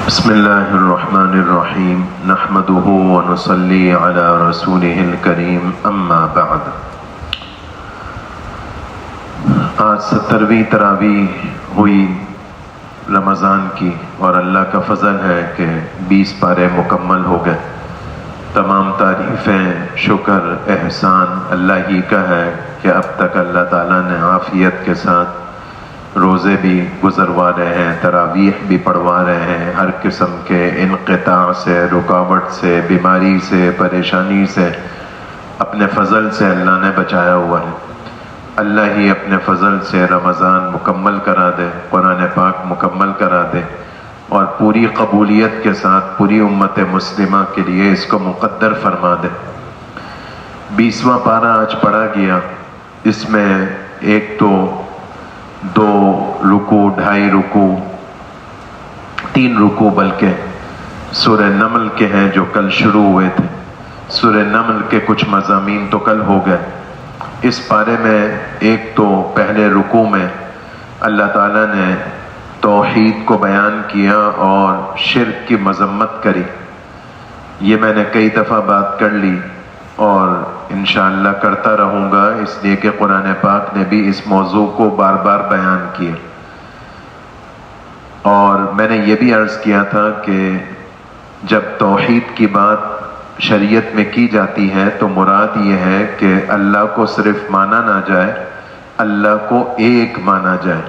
بسم اللہ الرحمن الرحیم نحمده ونصلی علی رسوله الکریم اما بعد۔ آج 70ویں تراویح ہوئی رمضان کی، اور اللہ کا فضل ہے کہ 20 پارے مکمل ہو گئے۔ تمام تعریفیں، شکر، احسان اللہ ہی کا ہے کہ اب تک اللہ تعالیٰ نے عافیت کے ساتھ روزے بھی گزروا رہے ہیں، تراویح بھی پڑھوا رہے ہیں، ہر قسم کے انقطاع سے، رکاوٹ سے، بیماری سے، پریشانی سے اپنے فضل سے اللہ نے بچایا ہوا ہے۔ اللہ ہی اپنے فضل سے رمضان مکمل کرا دے، قرآن پاک مکمل کرا دے، اور پوری قبولیت کے ساتھ پوری امت مسلمہ کے لیے اس کو مقدر فرما دے۔ 20واں پارہ آج پڑھا گیا، اس میں ایک تو 2 رکوع، 2.5 رکوع، 3 رکوع بلکہ سورہ نمل کے ہیں جو کل شروع ہوئے تھے۔ سورہ نمل کے کچھ مضامین تو کل ہو گئے۔ اس پارے میں ایک تو پہلے رکوع میں اللہ تعالیٰ نے توحید کو بیان کیا اور شرک کی مذمت کری۔ یہ میں نے کئی دفعہ بات کر لی اور انشاءاللہ کرتا رہوں گا، اس لیے کہ قرآن پاک نے بھی اس موضوع کو بار بار بیان کیا۔ اور میں نے یہ بھی عرض کیا تھا کہ جب توحید کی بات شریعت میں کی جاتی ہے تو مراد یہ ہے کہ اللہ کو صرف مانا نہ جائے، اللہ کو ایک مانا جائے،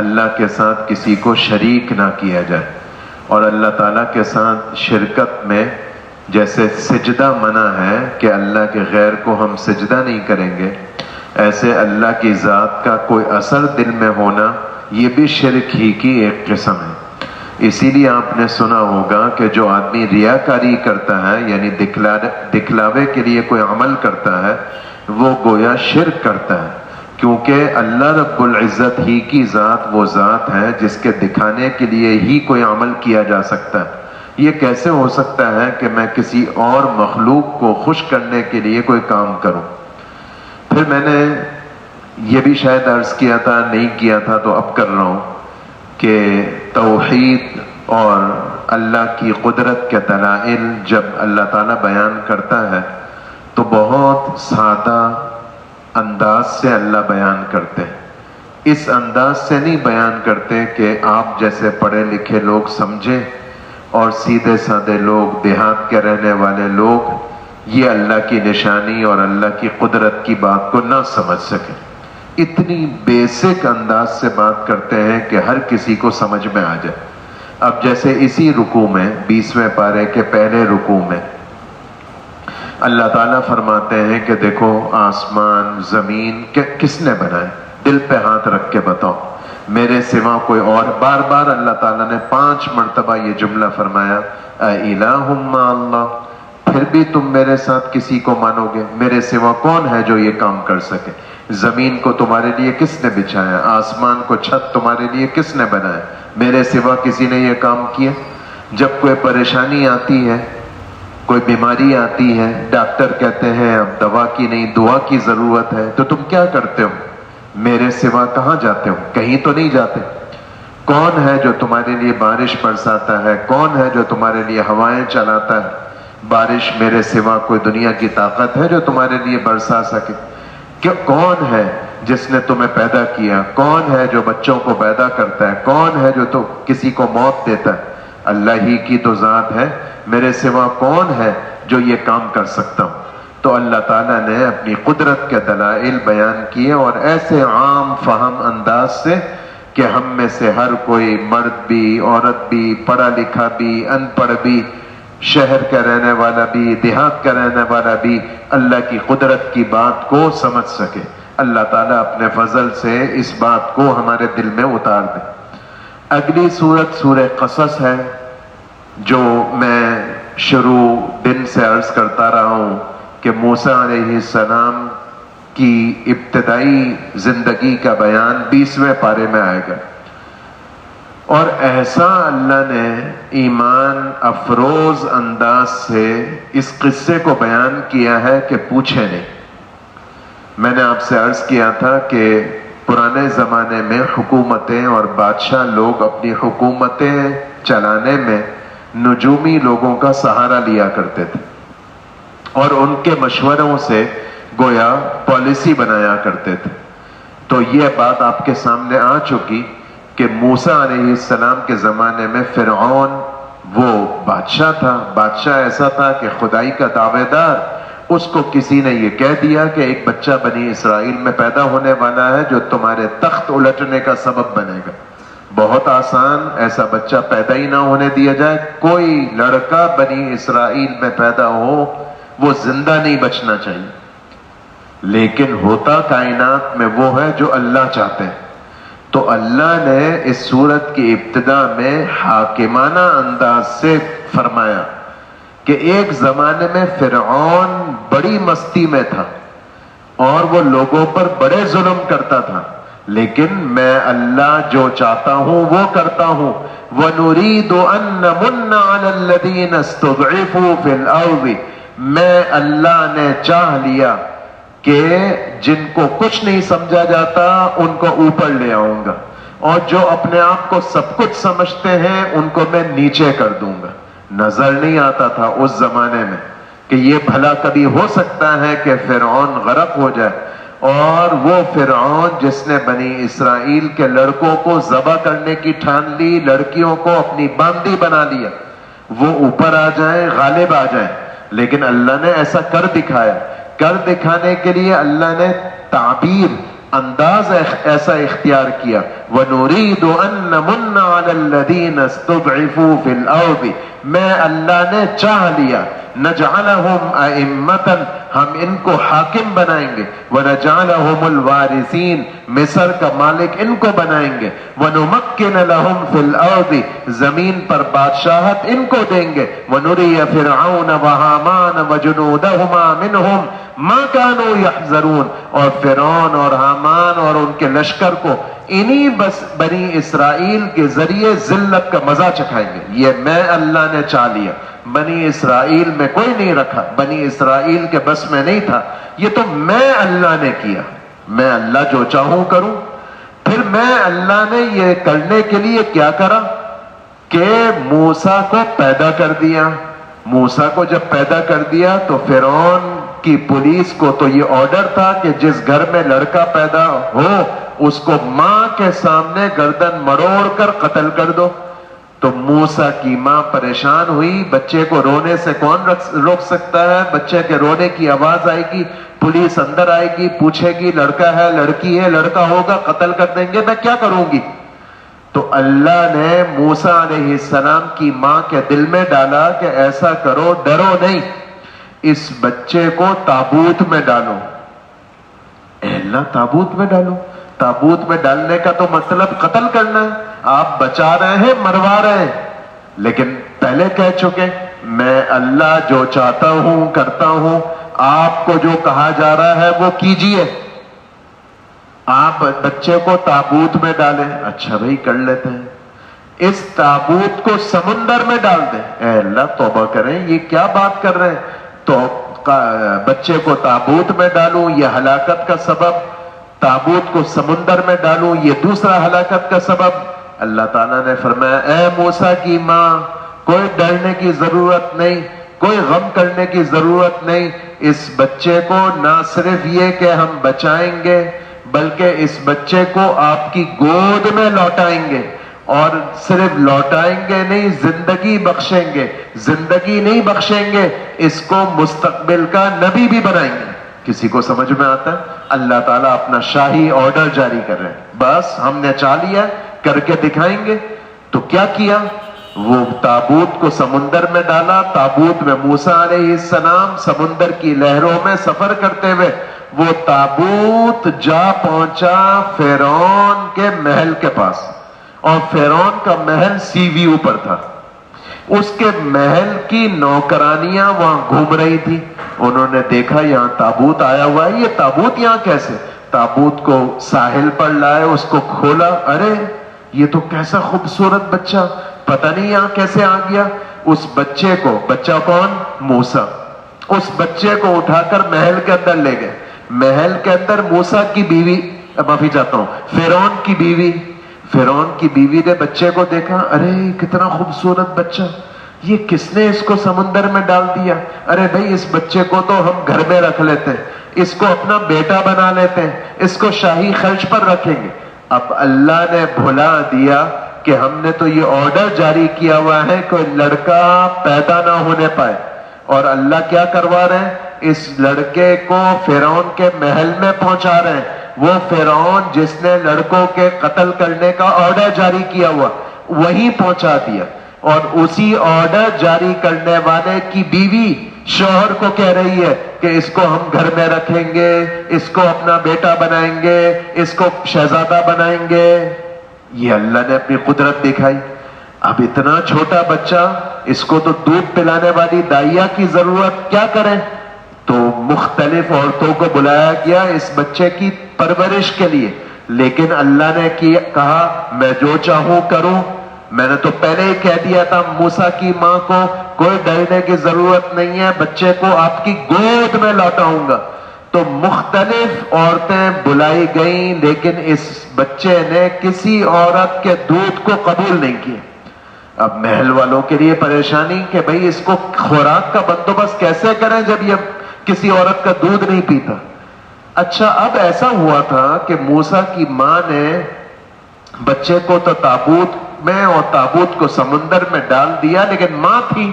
اللہ کے ساتھ کسی کو شریک نہ کیا جائے۔ اور اللہ تعالیٰ کے ساتھ شرکت میں جیسے سجدہ منع ہے کہ اللہ کے غیر کو ہم سجدہ نہیں کریں گے، ایسے اللہ کی ذات کا کوئی اثر دل میں ہونا یہ بھی شرک ہی کی ایک قسم ہے۔ اسی لیے آپ نے سنا ہوگا کہ جو آدمی ریاکاری کرتا ہے، یعنی دکھلاوے کے لیے کوئی عمل کرتا ہے، وہ گویا شرک کرتا ہے، کیونکہ اللہ رب العزت ہی کی ذات وہ ذات ہے جس کے دکھانے کے لیے ہی کوئی عمل کیا جا سکتا ہے۔ یہ کیسے ہو سکتا ہے کہ میں کسی اور مخلوق کو خوش کرنے کے لیے کوئی کام کروں؟ پھر میں نے یہ بھی شاید عرض کیا تھا، نہیں کیا تھا تو اب کر رہا ہوں، کہ توحید اور اللہ کی قدرت کے دلائل جب اللہ تعالیٰ بیان کرتا ہے تو بہت سادہ انداز سے اللہ بیان کرتے ہیں۔ اس انداز سے نہیں بیان کرتے کہ آپ جیسے پڑھے لکھے لوگ سمجھیں اور سیدھے سادے لوگ، دیہات کے رہنے والے لوگ یہ اللہ کی نشانی اور اللہ کی قدرت کی بات کو نہ سمجھ سکیں۔ اتنی بیسک انداز سے بات کرتے ہیں کہ ہر کسی کو سمجھ میں آ جائے۔ اب جیسے اسی رکوع میں 20ویں پارے کے پہلے رکوع میں اللہ تعالیٰ فرماتے ہیں کہ دیکھو آسمان زمین کس نے بنائے؟ دل پہ ہاتھ رکھ کے بتاؤ، میرے سوا کوئی اور؟ بار بار اللہ تعالیٰ نے 5 مرتبہ یہ جملہ فرمایا، اِلَٰهٌ مَّعَ اللَّهِ، پھر بھی تم میرے ساتھ کسی کو مانو گے؟ میرے سوا کون ہے جو یہ کام کر سکے؟ زمین کو تمہارے لیے کس نے بچھایا؟ آسمان کو چھت تمہارے لیے کس نے بنایا؟ میرے سوا کسی نے یہ کام کیا؟ جب کوئی پریشانی آتی ہے، کوئی بیماری آتی ہے، ڈاکٹر کہتے ہیں اب دوا کی نہیں دعا کی ضرورت ہے، تو تم کیا کرتے ہو؟ میرے سوا کہاں جاتے ہو؟ کہیں تو نہیں جاتے۔ کون ہے جو تمہارے لیے بارش برساتا ہے؟ کون ہے جو تمہارے لیے ہوائیں چلاتا ہے؟ بارش میرے سوا کوئی دنیا کی طاقت ہے جو تمہارے لیے برسا سکے؟ کون ہے جس نے تمہیں پیدا کیا؟ کون ہے جو بچوں کو پیدا کرتا ہے؟ کون ہے جو تو کسی کو موت دیتا ہے؟ اللہ ہی کی تو ذات ہے، میرے سوا کون ہے جو یہ کام کر سکتا ہوں؟ تو اللہ تعالیٰ نے اپنی قدرت کے دلائل بیان کیے، اور ایسے عام فہم انداز سے کہ ہم میں سے ہر کوئی، مرد بھی، عورت بھی، پڑھا لکھا بھی، ان پڑھ بھی، شہر کا رہنے والا بھی، دیہات کا رہنے والا بھی اللہ کی قدرت کی بات کو سمجھ سکے۔ اللہ تعالیٰ اپنے فضل سے اس بات کو ہمارے دل میں اتار دے۔ اگلی سورت سورہ قصص ہے، جو میں شروع دن سے عرض کرتا رہا ہوں کہ موسیٰ علیہ السلام کی ابتدائی زندگی کا بیان 20ویں پارے میں آئے گا، اور ایسا اللہ نے ایمان افروز انداز سے اس قصے کو بیان کیا ہے کہ پوچھے نہیں۔ میں نے آپ سے عرض کیا تھا کہ پرانے زمانے میں حکومتیں اور بادشاہ لوگ اپنی حکومتیں چلانے میں نجومی لوگوں کا سہارا لیا کرتے تھے اور ان کے مشوروں سے گویا پالیسی بنایا کرتے تھے. تو یہ بات آپ کے سامنے آ چکی کہ موسیٰ علیہ السلام کے زمانے میں فرعون وہ بادشاہ تھا. بادشاہ ایسا تھا کہ خدائی کا دعوے دار. اس کو کسی نے یہ کہہ دیا کہ ایک بچہ بنی اسرائیل میں پیدا ہونے والا ہے جو تمہارے تخت الٹنے کا سبب بنے گا. بہت آسان، ایسا بچہ پیدا ہی نہ ہونے دیا جائے. کوئی لڑکا بنی اسرائیل میں پیدا ہو وہ زندہ نہیں بچنا چاہیے. لیکن ہوتا کائنات میں وہ ہے جو اللہ چاہتے ہیں. تو اللہ نے اس سورت کی ابتدا میں حاکمانہ انداز سے فرمایا کہ ایک زمانے میں فرعون بڑی مستی میں تھا اور وہ لوگوں پر بڑے ظلم کرتا تھا، لیکن میں اللہ جو چاہتا ہوں وہ کرتا ہوں. وَنُرِيدُ أَن نَّمُنَّ عَلَى الَّذِينَ اسْتُضْعِفُوا فِي الْأَرْضِ. میں اللہ نے چاہ لیا کہ جن کو کچھ نہیں سمجھا جاتا ان کو اوپر لے آؤں گا، اور جو اپنے آپ کو سب کچھ سمجھتے ہیں ان کو میں نیچے کر دوں گا. نظر نہیں آتا تھا اس زمانے میں کہ یہ بھلا کبھی ہو سکتا ہے کہ فرعون غرق ہو جائے. اور وہ فرعون جس نے بنی اسرائیل کے لڑکوں کو ذبح کرنے کی ٹھان لی، لڑکیوں کو اپنی باندی بنا لیا، وہ اوپر آ جائیں، غالب آ جائیں. لیکن اللہ نے ایسا کر دکھایا. کر دکھانے کے لیے اللہ نے تعبیر، انداز ایسا اختیار کیا. وَنُرِيدُ أَن نَّمُنَّ عَلَى الَّذِينَ اسْتُضْعِفُوا فِي الْأَرْضِ. میں اللہ نے چاہ لیا. نَجْعَلَهُمْ أَئِمَّةً. ہم ان کو حاکم بنائیں گے. وَنَجْعَلَهُمُ الْوَارِثِينَ. مصر کا مالک ان کو بنائیں گے. وَنُمَكِّنَ لَهُمْ فِي الْأَرْضِ. زمین پر بادشاہت ان کو دیں گے. وَنُرِيَ فِرْعَوْنَ وَهَامَانَ وَجُنُودَهُمَا مِنْهُمْ ما كانوا يحذرون. اور فرعون اور حامان اور ان کے لشکر کو انہی بس بنی اسرائیل کے ذریعے ذلت کا مزہ چکھائیں گے. یہ میں اللہ نے چاہ لیا. بنی اسرائیل میں کوئی نہیں رکھا، بنی اسرائیل کے بس میں نہیں تھا. یہ تو میں اللہ نے کیا. میں اللہ جو چاہوں کروں. پھر میں اللہ نے یہ کرنے کے لیے کیا کرا کہ موسیٰ کو پیدا کر دیا. موسیٰ کو جب پیدا کر دیا تو فرعون کی پولیس کو تو یہ آرڈر تھا کہ جس گھر میں لڑکا پیدا ہو اس کو ماں کے سامنے گردن مروڑ کر قتل کر دو. تو موسیٰ کی ماں پریشان ہوئی. بچے کو رونے سے کون روک سکتا ہے؟ بچے کے رونے کی آواز آئے گی، پولیس اندر آئے گی، پوچھے گی لڑکا ہے لڑکی ہے، لڑکا ہوگا قتل کر دیں گے، میں کیا کروں گی؟ تو اللہ نے موسیٰ علیہ السلام کی ماں کے دل میں ڈالا کہ ایسا کرو، ڈرو نہیں، اس بچے کو تابوت میں ڈالو. اے اللہ، تابوت میں ڈالو؟ تابوت میں ڈالنے کا تو مطلب قتل کرنا ہے. آپ بچا رہے ہیں، مروا رہے ہیں. لیکن پہلے کہہ چکے میں اللہ جو چاہتا ہوں کرتا ہوں. آپ کو جو کہا جا رہا ہے وہ کیجئے. آپ بچے کو تابوت میں ڈالیں. اچھا بھائی کر لیتے ہیں. اس تابوت کو سمندر میں ڈال دیں. اے اللہ توبہ کریں، یہ کیا بات کر رہے ہیں؟ تو بچے کو تابوت میں ڈالوں، یہ ہلاکت کا سبب. تابوت کو سمندر میں ڈالوں، یہ دوسرا ہلاکت کا سبب. اللہ تعالیٰ نے فرمایا اے موسیٰ کی ماں، کوئی ڈرنے کی ضرورت نہیں، کوئی غم کرنے کی ضرورت نہیں. اس بچے کو نہ صرف یہ کہ ہم بچائیں گے بلکہ اس بچے کو آپ کی گود میں لوٹائیں گے. اور صرف لوٹائیں گے نہیں، زندگی بخشیں گے. زندگی نہیں بخشیں گے، اس کو مستقبل کا نبی بھی بنائیں گے. کسی کو سمجھ میں آتا ہے؟ اللہ تعالیٰ اپنا شاہی آرڈر جاری کر رہے ہیں. بس ہم نے چاہ لیا، کر کے دکھائیں گے. تو کیا کیا؟ وہ تابوت کو سمندر میں ڈالا. تابوت میں موسیٰ علیہ السلام سمندر کی لہروں میں سفر کرتے ہوئے وہ تابوت جا پہنچا فرعون کے محل کے پاس. اور فرعون کا محل سی ویو پر تھا. اس کے محل کی نوکرانیاں وہاں گھوم رہی تھی. انہوں نے دیکھا یہاں تابوت آیا ہوا ہے، یہ تابوت یہاں کیسے؟ تابوت کو ساحل پر لائے، اس کو کھولا. ارے یہ تو کیسا خوبصورت بچہ، پتہ نہیں یہاں کیسے آ گیا. اس بچے کو، بچہ کون؟ موسیٰ. اس بچے کو اٹھا کر محل کے اندر لے گئے. محل کے اندر موسیٰ کی بیوی معافی چاہتا ہوں، فرعون کی بیوی نے بچے کو دیکھا، ارے کتنا خوبصورت بچہ، یہ کس نے اس کو سمندر میں ڈال دیا؟ ارے بھائی اس بچے کو تو ہم گھر میں رکھ لیتے ہیں، اس کو اپنا بیٹا بنا لیتے ہیں، اس کو شاہی خرچ پر رکھیں گے۔ اب اللہ نے بھلا دیا کہ ہم نے تو یہ آرڈر جاری کیا ہوا ہے کہ لڑکا پیدا نہ ہونے پائے، اور اللہ کیا کروا رہے ہیں؟ اس لڑکے کو فرعون کے محل میں پہنچا رہے ہیں۔ وہ فرعون جس نے لڑکوں کے قتل کرنے کا آرڈر جاری کیا ہوا وہیں پہنچا دیا، اور اسی آرڈر جاری کرنے والے کی بیوی شوہر کو کہہ رہی ہے کہ اس کو ہم گھر میں رکھیں گے، اس کو اپنا بیٹا بنائیں گے، اس کو شہزادہ بنائیں گے۔ یہ اللہ نے اپنی قدرت دکھائی۔ اب اتنا چھوٹا بچہ، اس کو تو دودھ پلانے والی دائیا کی ضرورت، کیا کریں؟ تو مختلف عورتوں کو بلایا گیا اس بچے کی پرورش کے لیے، لیکن اللہ نے کہا میں جو چاہوں کروں۔ میں نے تو پہلے ہی کہہ دیا تھا موسیٰ کی ماں کو کوئی ڈرنے کی ضرورت نہیں ہے، بچے کو آپ کی گود میں لوٹاؤں گا۔ تو مختلف عورتیں بلائی گئیں، لیکن اس بچے نے کسی عورت کے دودھ کو قبول نہیں کیا۔ اب محل والوں کے لیے پریشانی کہ بھئی اس کو خوراک کا بندوبست کیسے کریں جب یہ کسی عورت کا دودھ نہیں پیتا۔ اچھا اب ایسا ہوا تھا کہ موسیٰ کی ماں نے بچے کو تو تابوت میں اور تابوت کو سمندر میں ڈال دیا، لیکن ماں تھی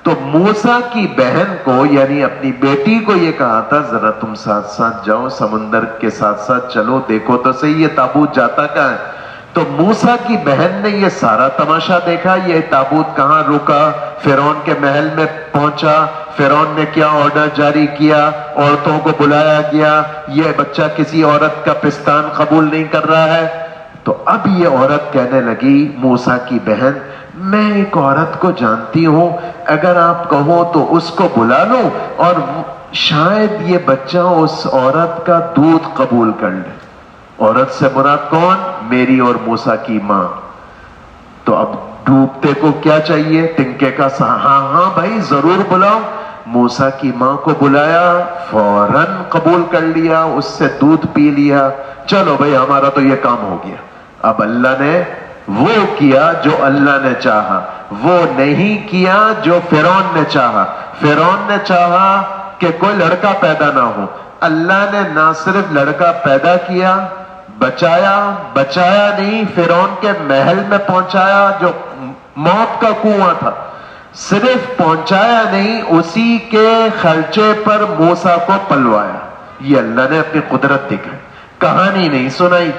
تو موسیٰ کی بہن کو یعنی اپنی بیٹی کو یہ کہا تھا ذرا تم ساتھ ساتھ جاؤ، سمندر کے ساتھ ساتھ چلو، دیکھو تو صحیح یہ تابوت جاتا کہاں ہے۔ تو موسیٰ کی بہن نے یہ سارا تماشا دیکھا، یہ تابوت کہاں رکا، فرعون کے محل میں پہنچا، فرعون نے کیا آرڈر جاری کیا، عورتوں کو بلایا گیا، یہ بچہ کسی عورت کا پستان قبول نہیں کر رہا ہے۔ تو اب یہ عورت کہنے لگی، موسیٰ کی بہن، میں ایک عورت کو جانتی ہوں، اگر آپ کہو تو اس کو بلا لوں اور شاید یہ بچہ اس عورت کا دودھ قبول کر لے۔ عورت سے مراد کون؟ میری اور موسیٰ کی ماں۔ تو اب ڈوبتے کو کیا چاہیے؟ تنکے کا ہاں ہاں بھائی ضرور بلاؤ۔ موسیٰ کی ماں کو بلایا، فوراً قبول کر لیا، اس سے دودھ پی لیا، چلو بھائی ہمارا تو یہ کام ہو گیا۔ اب اللہ نے وہ کیا جو اللہ نے چاہا، وہ نہیں کیا جو فرعون نے چاہا۔ فرعون نے چاہا کہ کوئی لڑکا پیدا نہ ہو، اللہ نے نہ صرف لڑکا پیدا کیا، بچایا نہیں، فرعون کے محل میں پہنچایا جو موت کا کنواں تھا۔ صرف پہنچایا نہیں، اسی کے خرچے پر موسیٰ کو پلوایا۔ یہ اللہ نے اپنی قدرت دکھائی، کہانی نہیں سنائی،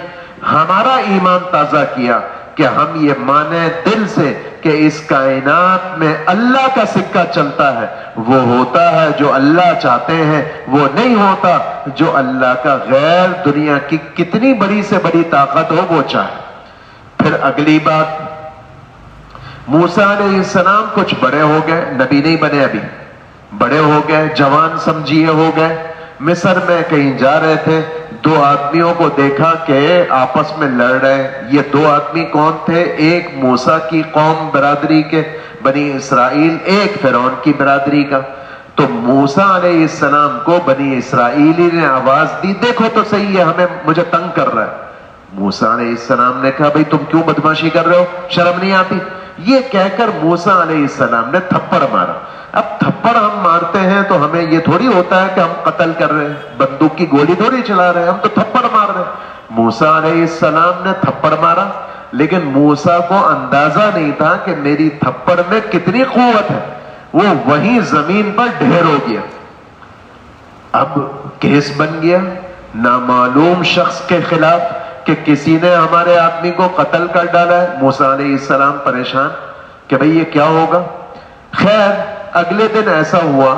ہمارا ایمان تازہ کیا کہ ہم یہ مانیں دل سے کہ اس کائنات میں اللہ کا سکہ چلتا ہے، وہ ہوتا ہے جو اللہ چاہتے ہیں، وہ نہیں ہوتا جو اللہ کا غیر دنیا کی کتنی بڑی سے بڑی طاقت ہو وہ چاہے۔ پھر اگلی بات، موسیٰ علیہ السلام کچھ بڑے ہو گئے، نبی نہیں بنے ابھی، بڑے ہو گئے، جوان سمجھیے ہو گئے، مصر میں کہیں جا رہے تھے، دو آدمیوں کو دیکھا کہ آپس میں لڑ رہے۔ یہ دو آدمی کون تھے؟ ایک موسیٰ کی قوم برادری کے بنی اسرائیل، ایک فرعون کی برادری کا۔ تو موسیٰ علیہ السلام کو بنی اسرائیلی نے آواز دی، دیکھو تو صحیح ہے، مجھے تنگ کر رہا ہے۔ موسیٰ علیہ السلام نے کہا بھئی تم کیوں بدماشی کر رہے ہو، شرم نہیں آتی؟ یہ کہہ کر موسیٰ علیہ السلام نے تھپڑ مارا۔ اب تھپڑ ہم مارتے ہیں تو ہمیں یہ تھوڑی ہوتا ہے کہ ہم قتل کر رہے ہیں، بندوق کی گولی تھوڑی چلا رہے ہیں، ہم تو تھپڑ مار رہے ہیں۔ موسیٰ علیہ السلام نے تھپڑ مارا، لیکن موسیٰ کو اندازہ نہیں تھا کہ میری تھپڑ میں کتنی قوت ہے، وہ وہیں زمین پر ڈھیر ہو گیا۔ اب کیس بن گیا نامعلوم شخص کے خلاف کہ کسی نے ہمارے آدمی کو قتل کر ڈالا ہے۔ موسیٰ علیہ السلام پریشان کہ بھئی یہ کیا ہوگا۔ خیر اگلے دن ایسا ہوا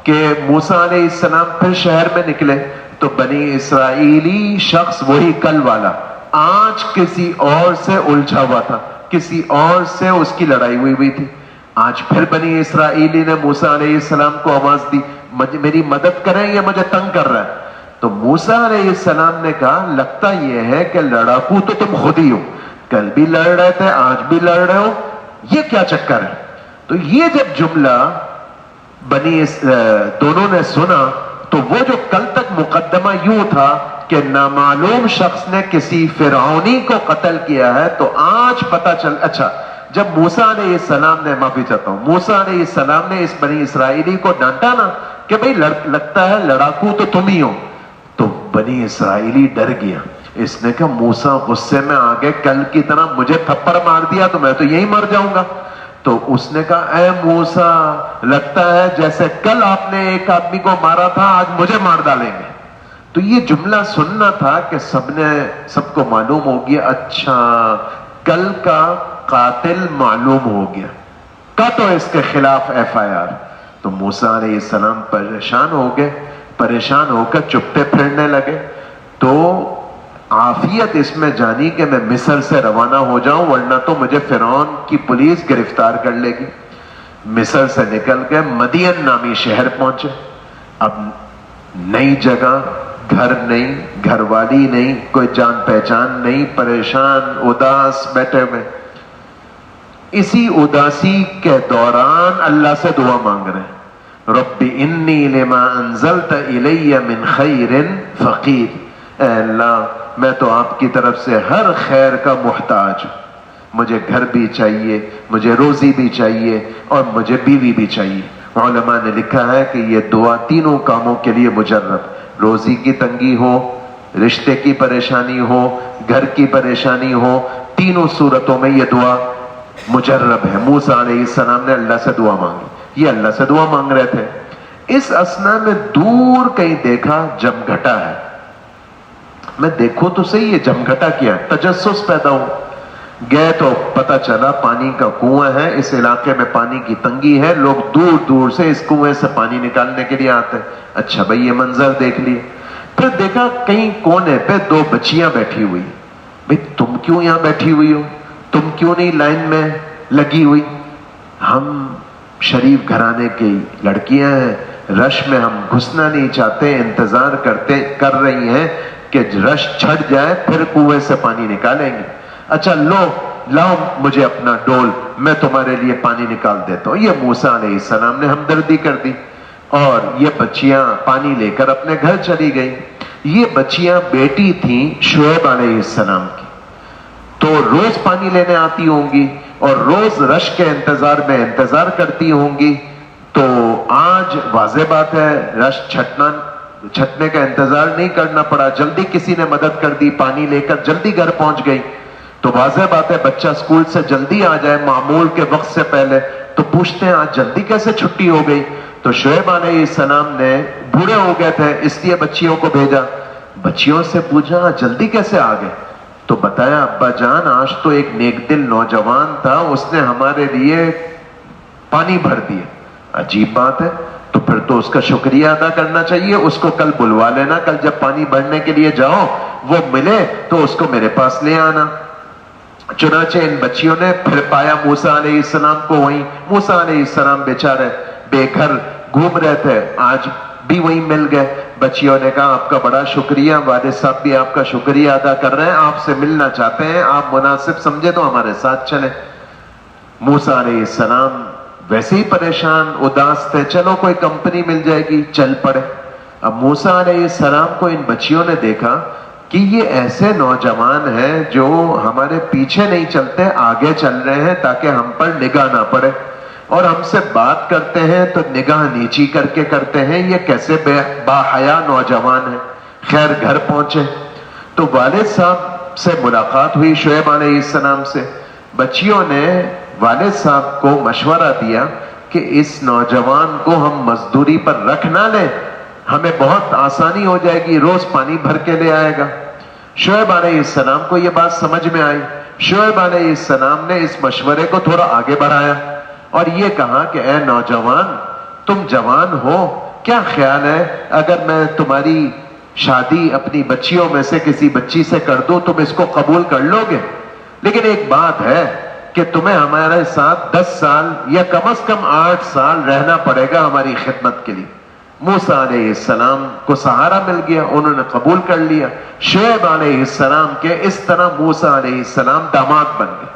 کہ موسیٰ علیہ السلام پھر شہر میں نکلے تو بنی اسرائیلی شخص وہی کل والا آج کسی اور سے الجھا ہوا تھا، کسی اور سے اس کی لڑائی ہوئی تھی۔ آج پھر بنی اسرائیلی نے موسیٰ علیہ السلام کو آواز دی، میری مدد کریں، یہ مجھے تنگ کر رہا ہے۔ تو موسیٰ علیہ السلام نے کہا لگتا یہ ہے کہ لڑاکو تو تم خود ہی ہو، کل بھی لڑ رہے تھے آج بھی لڑ رہے ہو، یہ کیا چکر ہے؟ تو یہ جب جملہ دونوں نے سنا تو وہ جو کل تک مقدمہ یوں تھا کہ نامعلوم شخص نے کسی فرعونی کو قتل کیا ہے، تو آج پتہ چل اچھا جب موسیٰ علیہ السلام نے، معافی چاہتا ہوں، موسیٰ علیہ السلام نے اس بنی اسرائیلی کو ڈانٹا نا کہ بھئی لگتا ہے لڑاکو تو تم ہی ہو، تو بنی اسرائیلی ڈر گیا. اس نے کہا موسیٰ غصے میں آگے کل کی طرح مجھے تھپڑ مار دیا تو میں تو یہی مر جاؤں گا. تو اس نے کہا اے موسیٰ لگتا ہے جیسے کل آپ نے ایک آدمی کو مارا تھا آج مجھے مار ڈالیں گے. تو یہ جملہ سننا تھا کہ سب کو معلوم ہو گیا اچھا کل کا قاتل معلوم ہو گیا کا تو اس کے خلاف ایف آئی آر. تو موسیٰ علیہ السلام پریشان ہو گئے، پریشان ہو کر چپتے پھرنے لگے. تو عافیت اس میں جانی کہ میں مصر سے روانہ ہو جاؤں ورنہ تو مجھے فرعون کی پولیس گرفتار کر لے گی. مصر سے نکل کے مدین نامی شہر پہنچے. اب نئی جگہ، گھر نہیں، گھر والی نہیں، کوئی جان پہچان نہیں، پریشان اداس بیٹھے ہوئے. اسی اداسی کے دوران اللہ سے دعا مانگ رہے ہیں رب انی لما انزلت الی من خیر فقیر. اے اللہ میں تو آپ کی طرف سے ہر خیر کا محتاج ہوں. مجھے گھر بھی چاہیے، مجھے روزی بھی چاہیے اور مجھے بیوی بھی چاہیے. علماء نے لکھا ہے کہ یہ دعا تینوں کاموں کے لیے مجرب، روزی کی تنگی ہو، رشتے کی پریشانی ہو، گھر کی پریشانی ہو، تینوں صورتوں میں یہ دعا مجرب ہے. موسیٰ علیہ السلام نے اللہ سے دعا مانگی، یہ اللہ سے دعا مانگ رہے تھے. اس اثنا میں دور کہیں دیکھا جمگھٹا ہے. میں دیکھو تو صحیح ہے جمگھٹا کیا ہے، تجسس پیدا ہو گئے تو پتہ چلا پانی کا کنواں ہے. اس علاقے میں پانی کی تنگی ہے، لوگ دور دور سے اس کنویں سے پانی نکالنے کے لیے آتے ہیں. اچھا بھئی یہ منظر دیکھ لیے. پھر دیکھا کہیں کونے پہ دو بچیاں بیٹھی ہوئی. بھئی تم کیوں یہاں بیٹھی ہوئی ہو؟ تم کیوں نہیں لائن میں لگی ہوئی؟ ہم شریف گھرانے کی لڑکیاں ہیں، رش میں ہم گھسنا نہیں چاہتے، انتظار کر رہی ہیں کہ رش چھٹ جائے پھر کنویں سے پانی نکالیں گے. اچھا لاؤ مجھے اپنا ڈول، میں تمہارے لیے پانی نکال دیتا ہوں. یہ موسیٰ علیہ السلام نے ہمدردی کر دی اور یہ بچیاں پانی لے کر اپنے گھر چلی گئی. یہ بچیاں بیٹی تھیں شعیب علیہ السلام کی، تو روز پانی لینے آتی ہوں گی اور روز رش کے انتظار کرتی ہوں گی. تو آج واضح بات ہے رش چھٹنے کا انتظار نہیں کرنا پڑا، جلدی کسی نے مدد کر دی، پانی لے کر جلدی گھر پہنچ گئی. تو واضح بات ہے بچہ اسکول سے جلدی آ جائے معمول کے وقت سے پہلے تو پوچھتے ہیں آج جلدی کیسے چھٹی ہو گئی. تو شعیب علیہ السلام نے بوڑھے ہو گئے تھے اس لیے بچیوں کو بھیجا. بچیوں سے پوچھا جلدی کیسے آ گئے؟ تو بتایا ابا جان آج تو ایک نیک دل نوجوان تھا، اس نے ہمارے لیے پانی بھر دیا. عجیب بات ہے، تو پھر تو اس کا شکریہ ادا کرنا چاہیے. اس کو کل بلوا لینا، کل جب پانی بھرنے کے لیے جاؤ وہ ملے تو اس کو میرے پاس لے آنا. چنانچہ ان بچیوں نے پھر پایا موسیٰ علیہ السلام کو وہیں. موسیٰ علیہ السلام بیچارے بے گھر گھوم رہے تھے، آج بھی وہیں مل گئے. بچیوں نے کہا آپ کا بڑا شکریہ، والد صاحب بھی آپ کا شکریہ ادا کر رہے ہیں، آپ سے ملنا چاہتے ہیں، آپ مناسب سمجھے تو ہمارے ساتھ چلیں. موسیٰ علیہ السلام ویسے ہی پریشان اداس تھے، چلو کوئی کمپنی مل جائے گی چل پڑے. اب موسیٰ علیہ السلام کو ان بچیوں نے دیکھا کہ یہ ایسے نوجوان ہیں جو ہمارے پیچھے نہیں چلتے، آگے چل رہے ہیں تاکہ ہم پر نگاہ نہ پڑے، اور ہم سے بات کرتے ہیں تو نگاہ نیچی کر کے کرتے ہیں. یہ کیسے با حیا نوجوان ہیں. خیر گھر پہنچے تو والد صاحب سے ملاقات ہوئی شعیب علیہ السلام سے. بچیوں نے والد صاحب کو مشورہ دیا کہ اس نوجوان کو ہم مزدوری پر رکھ نہ لیں، ہمیں بہت آسانی ہو جائے گی، روز پانی بھر کے لے آئے گا. شعیب علیہ السلام کو یہ بات سمجھ میں آئی. شعیب علیہ السلام نے اس مشورے کو تھوڑا آگے بڑھایا اور یہ کہا کہ اے نوجوان تم جوان ہو، کیا خیال ہے اگر میں تمہاری شادی اپنی بچیوں میں سے کسی بچی سے کر دوں، تم اس کو قبول کر لو گے؟ لیکن ایک بات ہے کہ تمہیں ہمارے ساتھ 10 سال یا کم از کم 8 سال رہنا پڑے گا ہماری خدمت کے لیے. موسیٰ علیہ السلام کو سہارا مل گیا، انہوں نے قبول کر لیا. شعیب علیہ السلام کے اس طرح موسیٰ علیہ السلام داماد بن گئے.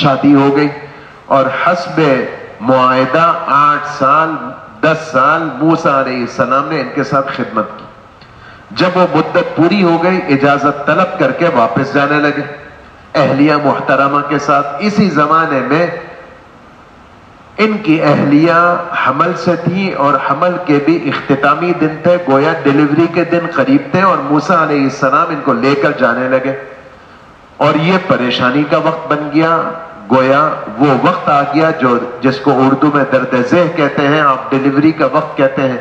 شادی ہو گئی اور حسب معاہدہ 8 سال 10 سال موسیٰ علیہ السلام نے ان کے ساتھ خدمت کی. جب وہ مدت پوری ہو گئی اجازت طلب کر کے واپس جانے لگے اہلیہ محترمہ کے ساتھ. اسی زمانے میں ان کی اہلیہ حمل سے تھی اور حمل کے بھی اختتامی دن تھے, گویا ڈیلیوری کے دن قریب تھے, اور موسیٰ علیہ السلام ان کو لے کر جانے لگے اور یہ پریشانی کا وقت بن گیا. گویا وہ وقت آ گیا جس کو اردو میں درد ذہ کہتے ہیں, آپ ڈیلیوری کا وقت کہتے ہیں.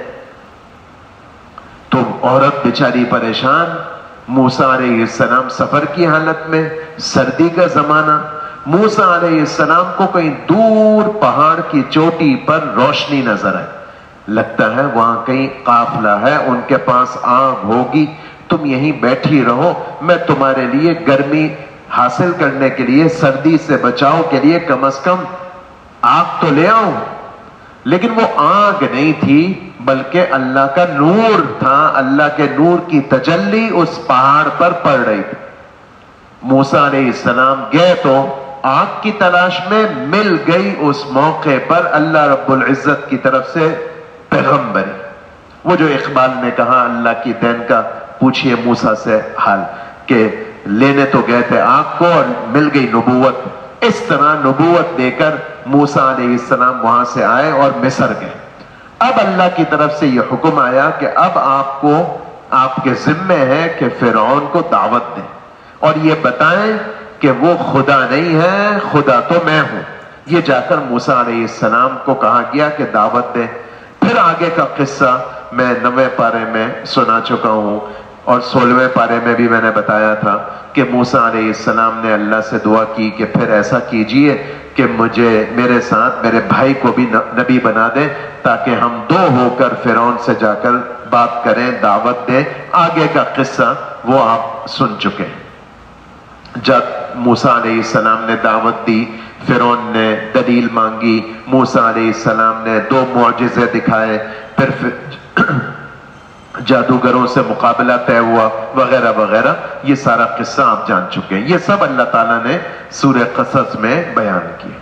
تو عورت بیچاری پریشان, موسیٰ علیہ السلام سفر کی حالت میں, سردی کا زمانہ. موسیٰ علیہ السلام کو کہیں دور پہاڑ کی چوٹی پر روشنی نظر آئی, لگتا ہے وہاں کہیں قافلہ ہے, ان کے پاس آگ ہوگی, تم یہیں بیٹھی رہو, میں تمہارے لیے گرمی حاصل کرنے کے لیے, سردی سے بچاؤ کے لیے کم از کم آگ تو لے آؤں. لیکن وہ آگ نہیں تھی بلکہ اللہ کا نور تھا, اللہ کے نور کی تجلی اس پہاڑ پر پڑ رہی تھی. موسیٰ علیہ السلام گئے تو آگ کی تلاش میں مل گئی اس موقع پر اللہ رب العزت کی طرف سے پیغمبری. وہ جو اقبال نے کہا اللہ کی دین کا پوچھئے موسیٰ سے حال, کہ لینے تو گئے تھے آگ کو اور مل گئی نبوت. اس طرح نبوت دے کر موسیٰ علیہ السلام وہاں سے آئے اور مصر گئے. اب اللہ کی طرف سے یہ حکم آیا کہ اب آپ کے ذمے ہے کہ فرعون کو دعوت دیں اور یہ بتائیں کہ وہ خدا نہیں ہے, خدا تو میں ہوں. یہ جا کر موسیٰ علیہ السلام کو کہا گیا کہ دعوت دیں. پھر آگے کا قصہ میں 9ویں پارے میں سنا چکا ہوں اور 16ویں پارے میں بھی میں نے بتایا تھا کہ موسیٰ علیہ السلام نے اللہ سے دعا کی کہ پھر ایسا کیجئے کہ میرے ساتھ میرے بھائی کو بھی نبی بنا دیں تاکہ ہم 2 ہو کر فرعون سے جا کر بات کریں, دعوت دیں. آگے کا قصہ وہ آپ سن چکے. جب موسیٰ علیہ السلام نے دعوت دی, فرعون نے دلیل مانگی, موسیٰ علیہ السلام نے 2 معجزے دکھائے, پھر جادوگروں سے مقابلہ طے ہوا وغیرہ وغیرہ. یہ سارا قصہ آپ جان چکے ہیں. یہ سب اللہ تعالیٰ نے سورہ قصص میں بیان کیا.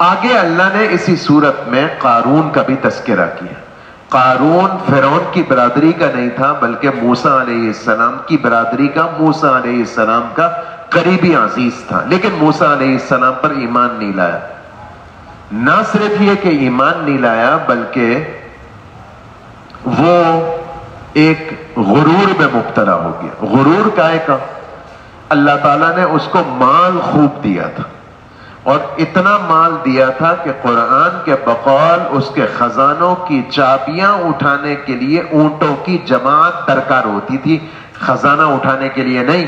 آگے اللہ نے اسی سورت میں قارون کا بھی تذکرہ کیا. قارون فرعون کی برادری کا نہیں تھا بلکہ موسیٰ علیہ السلام کی برادری کا, موسیٰ علیہ السلام کا قریبی عزیز تھا, لیکن موسیٰ علیہ السلام پر ایمان نہیں لایا. نہ صرف یہ کہ ایمان نہیں لایا بلکہ وہ ایک غرور میں مبتلا ہو گیا. غرور کائے کا؟ اللہ تعالیٰ نے اس کو مال خوب دیا تھا اور اتنا مال دیا تھا کہ قرآن کے بقول اس کے خزانوں کی چابیاں اٹھانے کے لیے اونٹوں کی جماعت درکار ہوتی تھی. خزانہ اٹھانے کے لیے نہیں,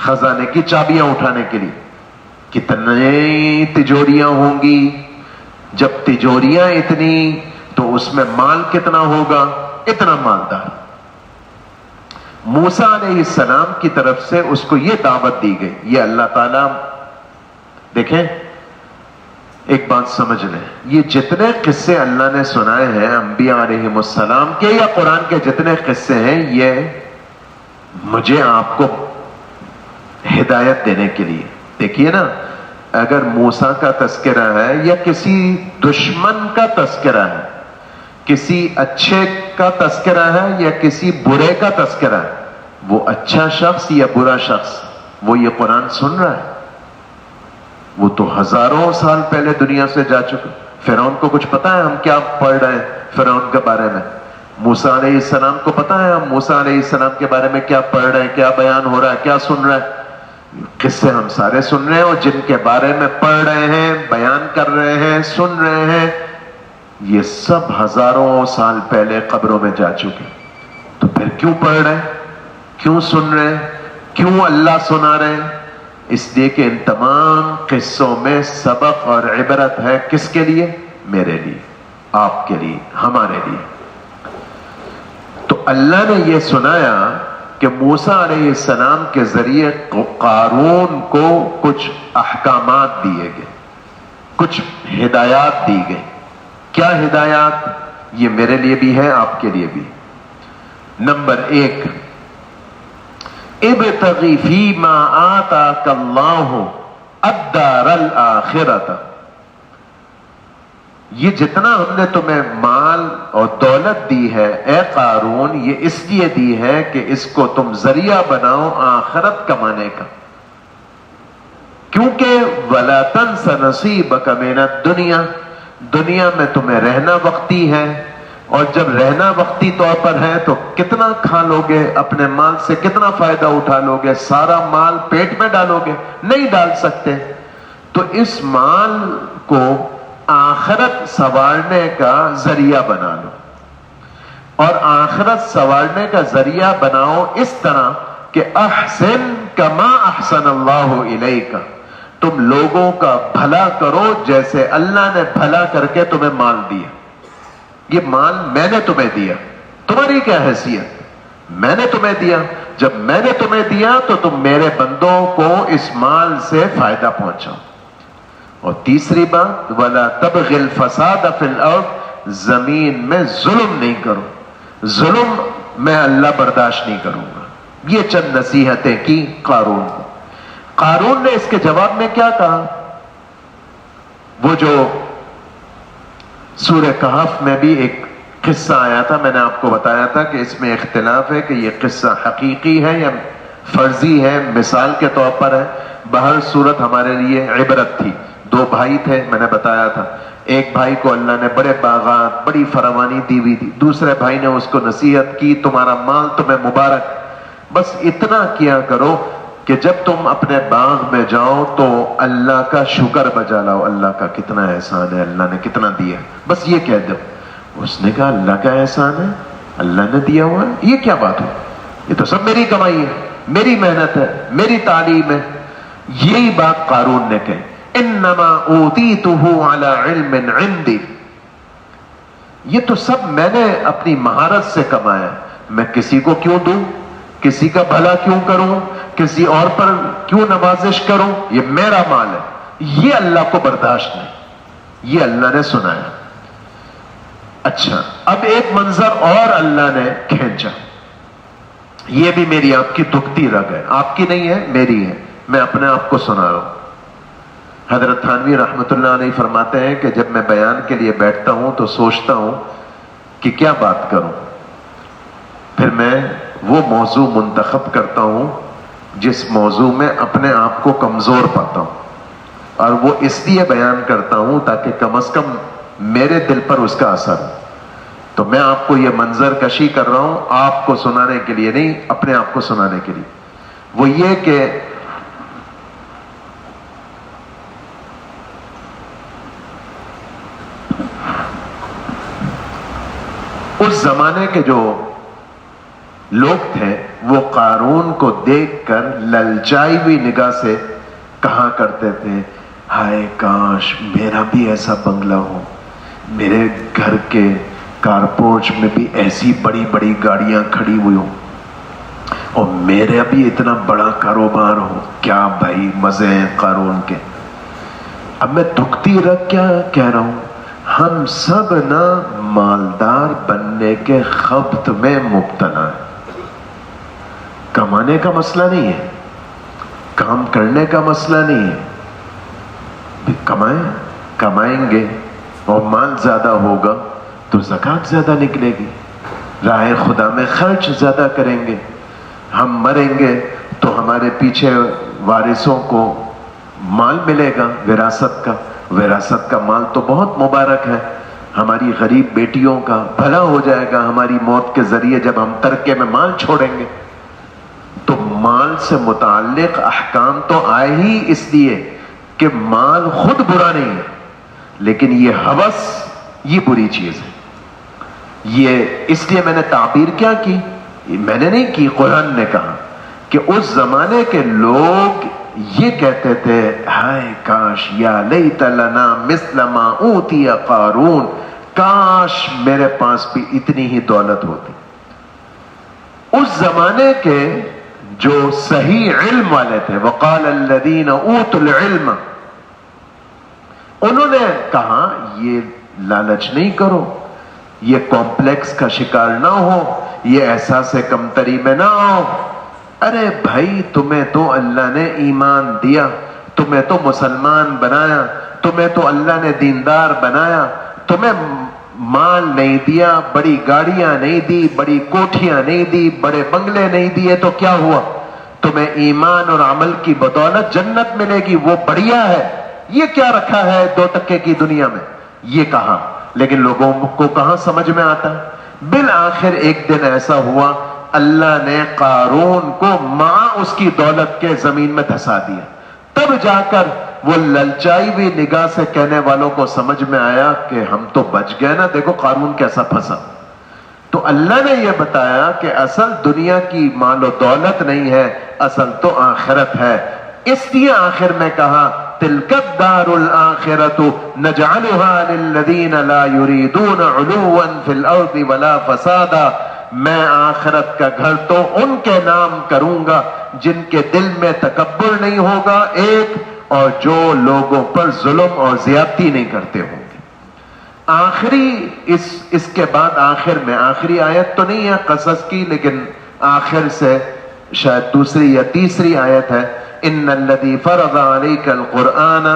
خزانے کی چابیاں اٹھانے کے لیے. کتنے تجوریاں ہوں گی, جب تجوریاں اتنی تو اس میں مال کتنا ہوگا, اتنا مالدار. موسیٰ علیہ السلام کی طرف سے اس کو یہ دعوت دی گئی. یہ اللہ تعالیٰ, دیکھیں ایک بات سمجھ لیں, یہ جتنے قصے اللہ نے سنائے ہیں انبیاء علیہم السلام کے یا قرآن کے جتنے قصے ہیں, یہ مجھے آپ کو ہدایت دینے کے لیے. دیکھیے نا, اگر موسیٰ کا تذکرہ ہے یا کسی دشمن کا تذکرہ ہے, کسی اچھے کا تذکرہ ہے یا کسی برے کا تذکرہ ہے, وہ اچھا شخص یا برا شخص وہ یہ قرآن سن رہا ہے. وہ تو ہزاروں سال پہلے دنیا سے جا چکا. فرعون کو کچھ پتا ہے ہم کیا پڑھ رہے ہیں فرعون کے بارے میں؟ موسیٰ علیہ السلام کو پتا ہے ہم موسیٰ علیہ السلام کے بارے میں کیا پڑھ رہے ہیں, کیا بیان ہو رہا ہے, کیا سن رہے ہیں؟ قصے ہم سارے سن رہے ہیں, اور جن کے بارے میں پڑھ رہے ہیں, بیان کر رہے ہیں, سن رہے ہیں, یہ سب ہزاروں سال پہلے قبروں میں جا چکے. تو پھر کیوں پڑھ رہے ہیں, کیوں سن رہے ہیں, کیوں اللہ سنا رہے ہیں؟ اس لیے کہ ان تمام قصوں میں سبق اور عبرت ہے. کس کے لیے؟ میرے لیے, آپ کے لیے, ہمارے لیے. تو اللہ نے یہ سنایا کہ موسیٰ علیہ السلام کے ذریعے قارون کو کچھ احکامات دیے گئے, کچھ ہدایات دی گئی. کیا ہدایات؟ یہ میرے لیے بھی ہے, آپ کے لیے بھی. نمبر 1, ابتغی فیما آتاک اللہ الدار الآخرۃ. یہ جتنا ہم نے تمہیں مال اور دولت دی ہے اے قارون، یہ اس لیے دی ہے کہ اس کو تم ذریعہ بناؤ آخرت کمانے کا، کیونکہ وَلَا تَنْسَ نَصِيبَكَ مِنَ الدُّنْيَا، دنیا میں تمہیں رہنا وقتی ہے، اور جب رہنا وقتی طور پر ہے تو کتنا کھا لو گے، اپنے مال سے کتنا فائدہ اٹھا لو گے؟ سارا مال پیٹ میں ڈالو گے؟ نہیں ڈال سکتے، تو اس مال کو آخرت سنوارنے کا ذریعہ بنا لو، اور آخرت سنوارنے کا ذریعہ بناؤ اس طرح کہ احسن کما احسن اللہ الیک، تم لوگوں کا بھلا کرو جیسے اللہ نے بھلا کر کے تمہیں مال دیا۔ یہ مال میں نے تمہیں دیا، تمہاری کیا حیثیت؟ میں نے تمہیں دیا، جب میں نے تمہیں دیا تو تم میرے بندوں کو اس مال سے فائدہ پہنچاؤ۔ اور تیسری بات، وَلَا تَبْغِ الْفَسَادَ فِي الْأَرْضِ، زمین میں ظلم نہیں کرو، ظلم میں اللہ برداشت نہیں کروں گا۔ یہ چند نصیحتیں کی قارون کو۔ قارون نے اس کے جواب میں کیا کہا؟ وہ جو سورہ کہف میں بھی ایک قصہ آیا تھا، میں نے آپ کو بتایا تھا کہ اس میں اختلاف ہے کہ یہ قصہ حقیقی ہے یا فرضی ہے، مثال کے طور پر ہے۔ بہر صورت ہمارے لیے عبرت تھی۔ دو بھائی تھے، میں نے بتایا تھا، ایک بھائی کو اللہ نے بڑے باغات، بڑی فراوانی دی ہوئی تھی، دوسرے بھائی نے اس کو نصیحت کی تمہارا مال تمہیں مبارک، بس اتنا کیا کرو کہ جب تم اپنے باغ میں جاؤ تو اللہ کا شکر بجا لاؤ، اللہ کا کتنا احسان ہے، اللہ نے کتنا دیا، بس یہ کہہ دو۔ اس نے کہا اللہ کا احسان ہے، اللہ نے دیا ہوا ہے، یہ کیا بات ہوئی؟ یہ تو سب میری کمائی ہے، میری محنت ہے، میری تعلیم ہے۔ یہی بات قارون نے کہی، انما اوتیتہ علی علم عندی، یہ تو سب میں نے اپنی مہارت سے کمایا، میں کسی کو کیوں دوں، کسی کا بھلا کیوں کروں، کسی اور پر کیوں نوازش کروں؟ یہ میرا مال ہے، یہ اللہ کو برداشت نہیں، یہ اللہ نے سنایا۔ اچھا، اب ایک منظر اور اللہ نے کھینچا، یہ بھی میری آپ کی دکھتی رگ ہے، آپ کی نہیں ہے، میری ہے، میں اپنے آپ کو سنا رہا ہوں۔ حضرت تھانوی رحمت اللہ علیہ فرماتے ہیں کہ جب میں بیان کے لیے بیٹھتا ہوں تو سوچتا ہوں کہ کیا بات کروں، پھر میں وہ موضوع منتخب کرتا ہوں جس موضوع میں اپنے آپ کو کمزور پاتا ہوں، اور وہ اس لیے بیان کرتا ہوں تاکہ کم از کم میرے دل پر اس کا اثر ہو۔ تو میں آپ کو یہ منظر کشی کر رہا ہوں، آپ کو سنانے کے لیے نہیں، اپنے آپ کو سنانے کے لیے۔ وہ یہ کہ اس زمانے کے جو لوگ تھے وہ قارون کو دیکھ کر للچائی ہوئی نگاہ سے کہا کرتے تھے، ہائے کاش میرا بھی ایسا بنگلہ ہو، میرے گھر کے کارپورچ میں بھی ایسی بڑی بڑی گاڑیاں کھڑی ہوئی ہوں، اور میرا بھی اتنا بڑا کاروبار ہو، کیا بھائی مزے ہیں قارون کے۔ اب میں دکھتی رکھ کیا کہہ رہا ہوں، ہم سب نا مالدار بننے کے خبط میں مبتلا ہیں۔ کمانے کا مسئلہ نہیں ہے، کام کرنے کا مسئلہ نہیں ہے، کمائیں گے اور مال زیادہ ہوگا تو زکوٰۃ زیادہ نکلے گی، راہ خدا میں خرچ زیادہ کریں گے، ہم مریں گے تو ہمارے پیچھے وارثوں کو مال ملے گا وراثت کا مال تو بہت مبارک ہے، ہماری غریب بیٹیوں کا بھلا ہو جائے گا ہماری موت کے ذریعے جب ہم ترکے میں مال چھوڑیں گے۔ تو مال سے متعلق احکام تو آئے ہی اس لیے کہ مال خود برا نہیں ہے، لیکن یہ ہوس یہ بری چیز ہے۔ یہ اس لیے میں نے تعبیر کیا کی، میں نے نہیں کی، قرآن نے کہا کہ اس زمانے کے لوگ یہ کہتے تھے، ہائے کاش یا لیت لنا مثل ما اوتی قارون، کاش میرے پاس بھی اتنی ہی دولت ہوتی۔ اس زمانے کے جو صحیح علم والے تھے، وقال الذین اوتوا العلم، انہوں نے کہا یہ لالچ نہیں کرو، یہ کمپلیکس کا شکار نہ ہو، یہ احساس کمتری میں نہ آؤ۔ ارے بھائی تمہیں تو اللہ نے ایمان دیا، تمہیں تو مسلمان بنایا، تمہیں تو اللہ نے دیندار بنایا، تمہیں مال نہیں دیا، بڑی گاڑیاں نہیں دی، بڑی کوٹھیاں نہیں دی، بڑے بنگلے نہیں دیے، تو کیا ہوا؟ تمہیں ایمان اور عمل کی بدولت جنت ملے گی، وہ بڑھیا ہے، یہ کیا رکھا ہے 2% کی دنیا میں؟ یہ کہا، لیکن لوگوں کو کہاں سمجھ میں آتا ہے؟ بالآخر ایک دن ایسا ہوا، اللہ نے قارون کو مع اس کی دولت کے زمین میں دھسا دیا۔ تب جا کر وہ للچائی ہوئی نگاہ سے کہنے والوں کو سمجھ میں آیا کہ ہم تو بچ گئے نا، دیکھو قارون کیسا پھنسا۔ تو اللہ نے یہ بتایا کہ اصل دنیا کی مال و دولت نہیں ہے، اصل تو آخرت ہے۔ اس لیے آخر میں کہا تلک الدار الآخرۃ نجعلها للذین لا یریدون علوا فی الارض ولا فسادا، میں آخرت کا گھر تو ان کے نام کروں گا جن کے دل میں تکبر نہیں ہوگا ایک، اور جو لوگوں پر ظلم اور زیادتی نہیں کرتے ہوں گے۔ آخری اس کے بعد آخر میں آخری آیت تو نہیں ہے قصص کی، لیکن آخر سے شاید دوسری یا تیسری آیت ہے، ان الذی فرض علیک القرآن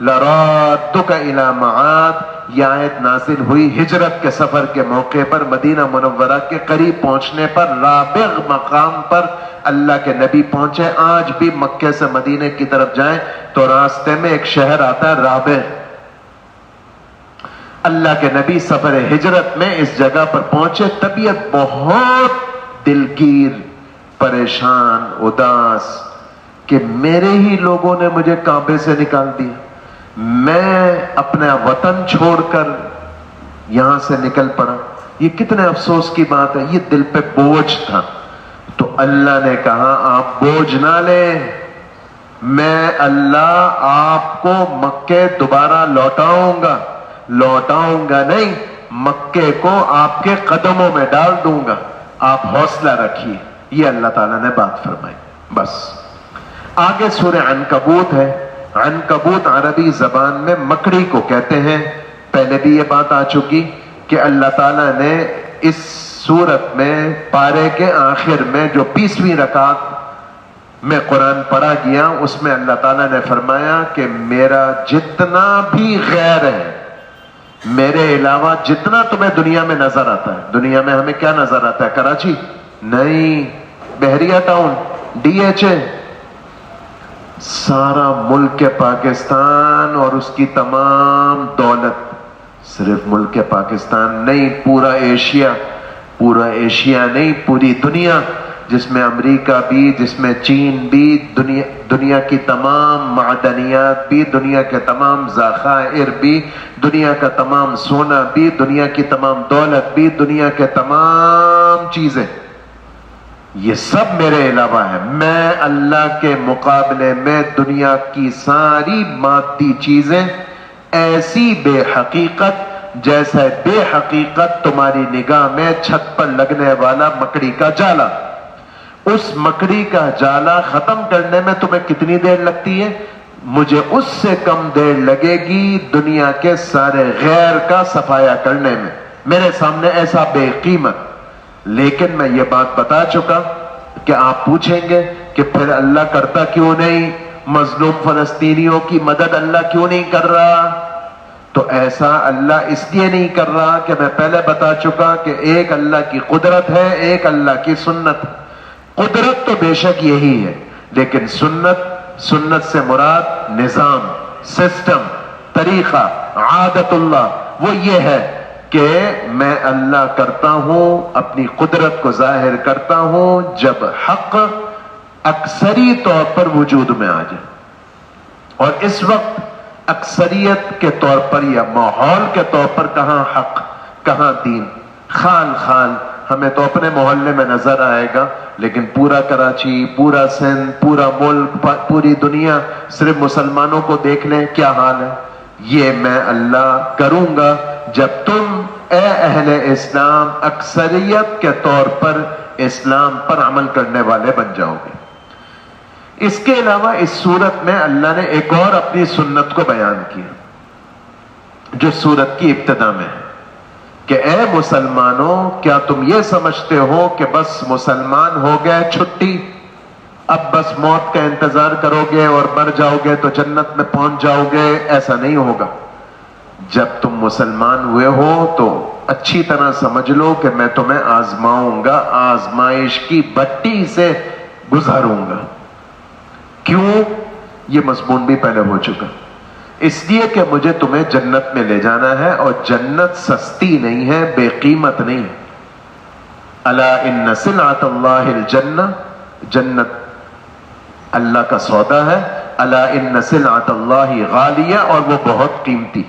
لرادک الی معاد۔ یہ آیت نازل ہوئی ہجرت کے سفر کے موقع پر، مدینہ منورہ کے قریب پہنچنے پر، رابغ مقام پر اللہ کے نبی پہنچے۔ آج بھی مکے سے مدینے کی طرف جائیں تو راستے میں ایک شہر آتا ہے رابغ۔ اللہ کے نبی سفر ہجرت میں اس جگہ پر پہنچے، طبیعت بہت دلگیر، پریشان، اداس، کہ میرے ہی لوگوں نے مجھے کعبے سے نکال دیا، میں اپنا وطن چھوڑ کر یہاں سے نکل پڑا، یہ کتنے افسوس کی بات ہے۔ یہ دل پہ بوجھ تھا۔ تو اللہ نے کہا آپ بوجھ نہ لیں، میں اللہ آپ کو مکے دوبارہ لوٹاؤں گا نہیں، مکے کو آپ کے قدموں میں ڈال دوں گا، آپ حوصلہ رکھیے۔ یہ اللہ تعالیٰ نے بات فرمائی۔ بس آگے سورہ عنکبوت ہے۔ عنکبوت عربی زبان میں مکڑی کو کہتے ہیں۔ پہلے بھی یہ بات آ چکی کہ اللہ تعالیٰ نے اس سورت میں پارے کے آخر میں جو 20ویں رکعت میں قرآن پڑھا گیا، اس میں اللہ تعالیٰ نے فرمایا کہ میرا جتنا بھی غیر ہے، میرے علاوہ جتنا تمہیں دنیا میں نظر آتا ہے، دنیا میں ہمیں کیا نظر آتا ہے؟ کراچی نہیں، بحریہ ٹاؤن، DHA، سارا ملک پاکستان اور اس کی تمام دولت، صرف ملک پاکستان نہیں، پورا ایشیا نہیں، پوری دنیا، جس میں امریکہ بھی، جس میں چین بھی، دنیا کی تمام معدنیات بھی، دنیا کے تمام ذخائر بھی، دنیا کا تمام سونا بھی، دنیا کی تمام دولت بھی، دنیا کے تمام چیزیں، یہ سب میرے علاوہ ہے۔ میں اللہ کے مقابلے میں دنیا کی ساری مادی چیزیں ایسی بے حقیقت جیسے بے حقیقت تمہاری نگاہ میں چھت پر لگنے والا مکڑی کا جالا۔ اس مکڑی کا جالا ختم کرنے میں تمہیں کتنی دیر لگتی ہے؟ مجھے اس سے کم دیر لگے گی دنیا کے سارے غیر کا صفایا کرنے میں، میرے سامنے ایسا بے قیمت۔ لیکن میں یہ بات بتا چکا کہ آپ پوچھیں گے کہ پھر اللہ کرتا کیوں نہیں؟ مظلوم فلسطینیوں کی مدد اللہ کیوں نہیں کر رہا؟ تو ایسا اللہ اس لیے نہیں کر رہا کہ میں پہلے بتا چکا کہ ایک اللہ کی قدرت ہے، ایک اللہ کی سنت۔ قدرت تو بے شک یہی ہے، لیکن سنت سے مراد نظام، سسٹم، طریقہ، عادت اللہ، وہ یہ ہے کہ میں اللہ کرتا ہوں، اپنی قدرت کو ظاہر کرتا ہوں جب حق اکثری طور پر وجود میں آ جائے، اور اس وقت اکثریت کے طور پر یا ماحول کے طور پر کہاں حق کہاں دین، خال ہمیں تو اپنے محلے میں نظر آئے گا، لیکن پورا کراچی، پورا سندھ، پورا ملک، پوری دنیا، صرف مسلمانوں کو دیکھ لیں کیا حال ہے۔ یہ میں اللہ کروں گا جب تم اے اہل اسلام اکثریت کے طور پر اسلام پر عمل کرنے والے بن جاؤ گے۔ اس کے علاوہ اس سورت میں اللہ نے ایک اور اپنی سنت کو بیان کیا جو سورت کی ابتدا میں ہے کہ اے مسلمانوں، کیا تم یہ سمجھتے ہو کہ بس مسلمان ہو گئے چھٹی، اب بس موت کا انتظار کرو گے اور مر جاؤ گے تو جنت میں پہنچ جاؤ گے؟ ایسا نہیں ہوگا۔ جب تم مسلمان ہوئے ہو تو اچھی طرح سمجھ لو کہ میں تمہیں آزماؤں گا، آزمائش کی بٹی سے گزاروں گا۔ کیوں؟ یہ مضمون بھی پہلے ہو چکا۔ اس لیے کہ مجھے تمہیں جنت میں لے جانا ہے، اور جنت سستی نہیں ہے، بے قیمت نہیں۔ الا ان سلعۃ اللہ الجنہ، جنت اللہ کا سودا ہے۔ الا ان سلعۃ اللہ غالیہ، اور وہ بہت قیمتی۔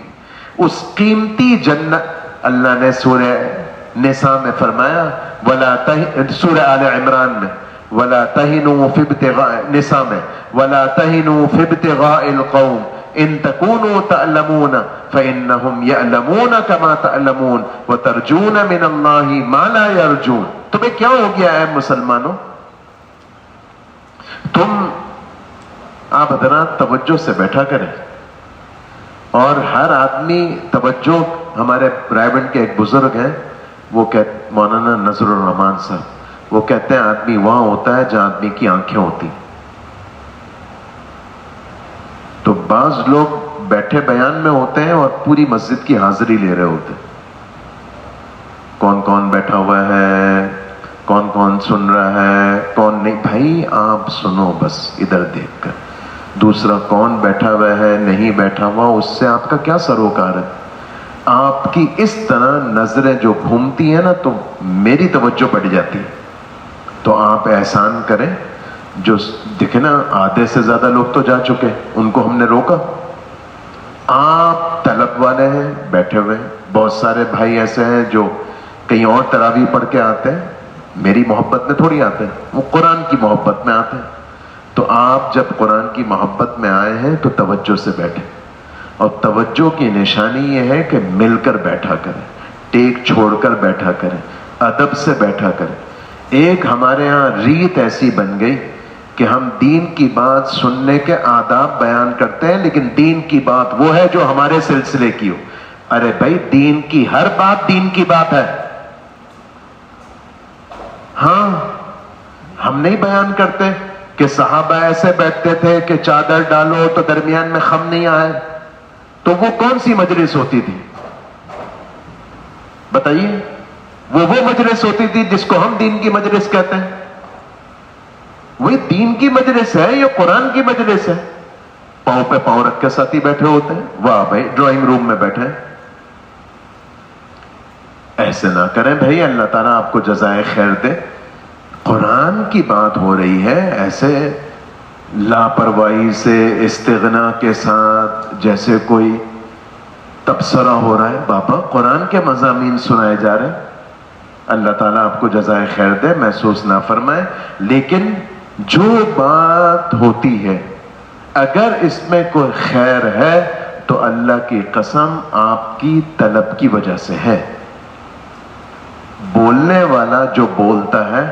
اس قیمتی جنت اللہ نے سورہ نساء میں فرمایا، سورہ آل عمران میں، وَلَا تَهِنُوا فِي ابْتِغَاءِ نساء میں، وَلَا تَهِنُوا فِي ابْتِغَاءِ الْقَوْمِ إِن تَكُونُوا تَعْلَمُونَ فَإِنَّهُمْ يَعْلَمُونَ كَمَا تَعْلَمُونَ وَتَرْجُونَ مِنَ اللَّهِ مَا لَا يَرْجُونَ۔ تمہیں کیا ہو گیا ہے مسلمانوں؟ آپ حضرات توجہ سے بیٹھا کریں، اور ہر آدمی توجہ۔ ہمارے رائے کے ایک بزرگ ہیں، وہ مولانا نذر الرحمان صاحب، وہ کہتے ہیں آدمی وہاں ہوتا ہے جہاں آدمی کی آنکھیں ہوتی۔ تو بعض لوگ بیٹھے بیان میں ہوتے ہیں اور پوری مسجد کی حاضری لے رہے ہوتے ہیں، کون کون بیٹھا ہوا ہے، کون کون سن رہا ہے، کون نہیں۔ بھائی آپ سنو بس ادھر دیکھ کر، دوسرا کون بیٹھا ہوا ہے نہیں بیٹھا ہوا اس سے آپ کا کیا سروکار ہے؟ آپ کی اس طرح نظریں جو گھومتی ہیں نا تو میری توجہ بڑھ جاتی ہے۔ تو آپ احسان کریں، جو دیکھیں نا آدھے سے زیادہ لوگ تو جا چکے، ان کو ہم نے روکا۔ آپ طلب والے ہیں بیٹھے ہوئے ہیں، بہت سارے بھائی ایسے ہیں جو کہیں اور تراویح پڑھ کے آتے ہیں، میری محبت میں تھوڑی آتے ہیں، وہ قرآن کی محبت میں آتے ہیں۔ تو آپ جب قرآن کی محبت میں آئے ہیں تو توجہ سے بیٹھیں، اور توجہ کی نشانی یہ ہے کہ مل کر بیٹھا کریں، ٹیک چھوڑ کر بیٹھا کریں، ادب سے بیٹھا کریں۔ ایک ہمارے ہاں ریت ایسی بن گئی کہ ہم دین کی بات سننے کے آداب بیان کرتے ہیں، لیکن دین کی بات وہ ہے جو ہمارے سلسلے کی ہو۔ ارے بھائی دین کی ہر بات دین کی بات ہے۔ ہاں ہم نہیں بیان کرتے کہ صحابہ ایسے بیٹھتے تھے کہ چادر ڈالو تو درمیان میں خم نہیں آئے، تو وہ کون سی مجلس ہوتی تھی بتائیے؟ وہ مجلس ہوتی تھی جس کو ہم دین کی مجلس کہتے ہیں۔ وہی دین کی مجلس ہے، یہ قرآن کی مجلس ہے۔ پاؤں پہ پاؤں رکھ کے ساتھی بیٹھے ہوتے ہیں، واہ بھائی ڈرائنگ روم میں بیٹھے۔ ایسے نہ کریں بھائی، اللہ تعالیٰ آپ کو جزائے خیر دے۔ قرآن کی بات ہو رہی ہے، ایسے لاپرواہی سے استغنا کے ساتھ جیسے کوئی تبصرہ ہو رہا ہے۔ بابا قرآن کے مضامین سنائے جا رہے ہیں، اللہ تعالیٰ آپ کو جزائے خیر دے، محسوس نہ فرمائے۔ لیکن جو بات ہوتی ہے اگر اس میں کوئی خیر ہے تو اللہ کی قسم آپ کی طلب کی وجہ سے ہے۔ بولنے والا جو بولتا ہے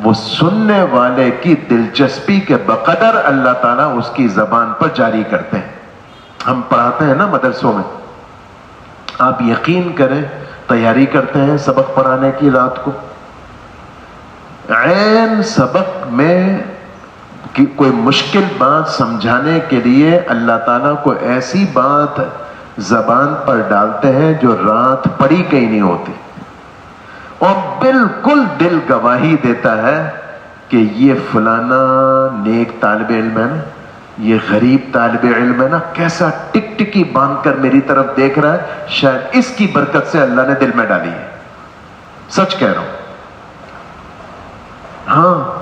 وہ سننے والے کی دلچسپی کے بقدر اللہ تعالیٰ اس کی زبان پر جاری کرتے ہیں۔ ہم پڑھاتے ہیں نا مدرسوں میں، آپ یقین کریں تیاری کرتے ہیں سبق پڑھانے کی رات کو، عین سبق میں کوئی مشکل بات سمجھانے کے لیے اللہ تعالیٰ کو ایسی بات زبان پر ڈالتے ہیں جو رات پڑھی کہیں نہیں ہوتی، اور بالکل دل گواہی دیتا ہے کہ یہ فلانا نیک طالب علم ہے نا، یہ غریب طالب علم ہے نا، کیسا ٹک ٹکی باندھ کر میری طرف دیکھ رہا ہے، شاید اس کی برکت سے اللہ نے دل میں ڈالی ہے۔ سچ کہہ رہا ہوں۔ ہاں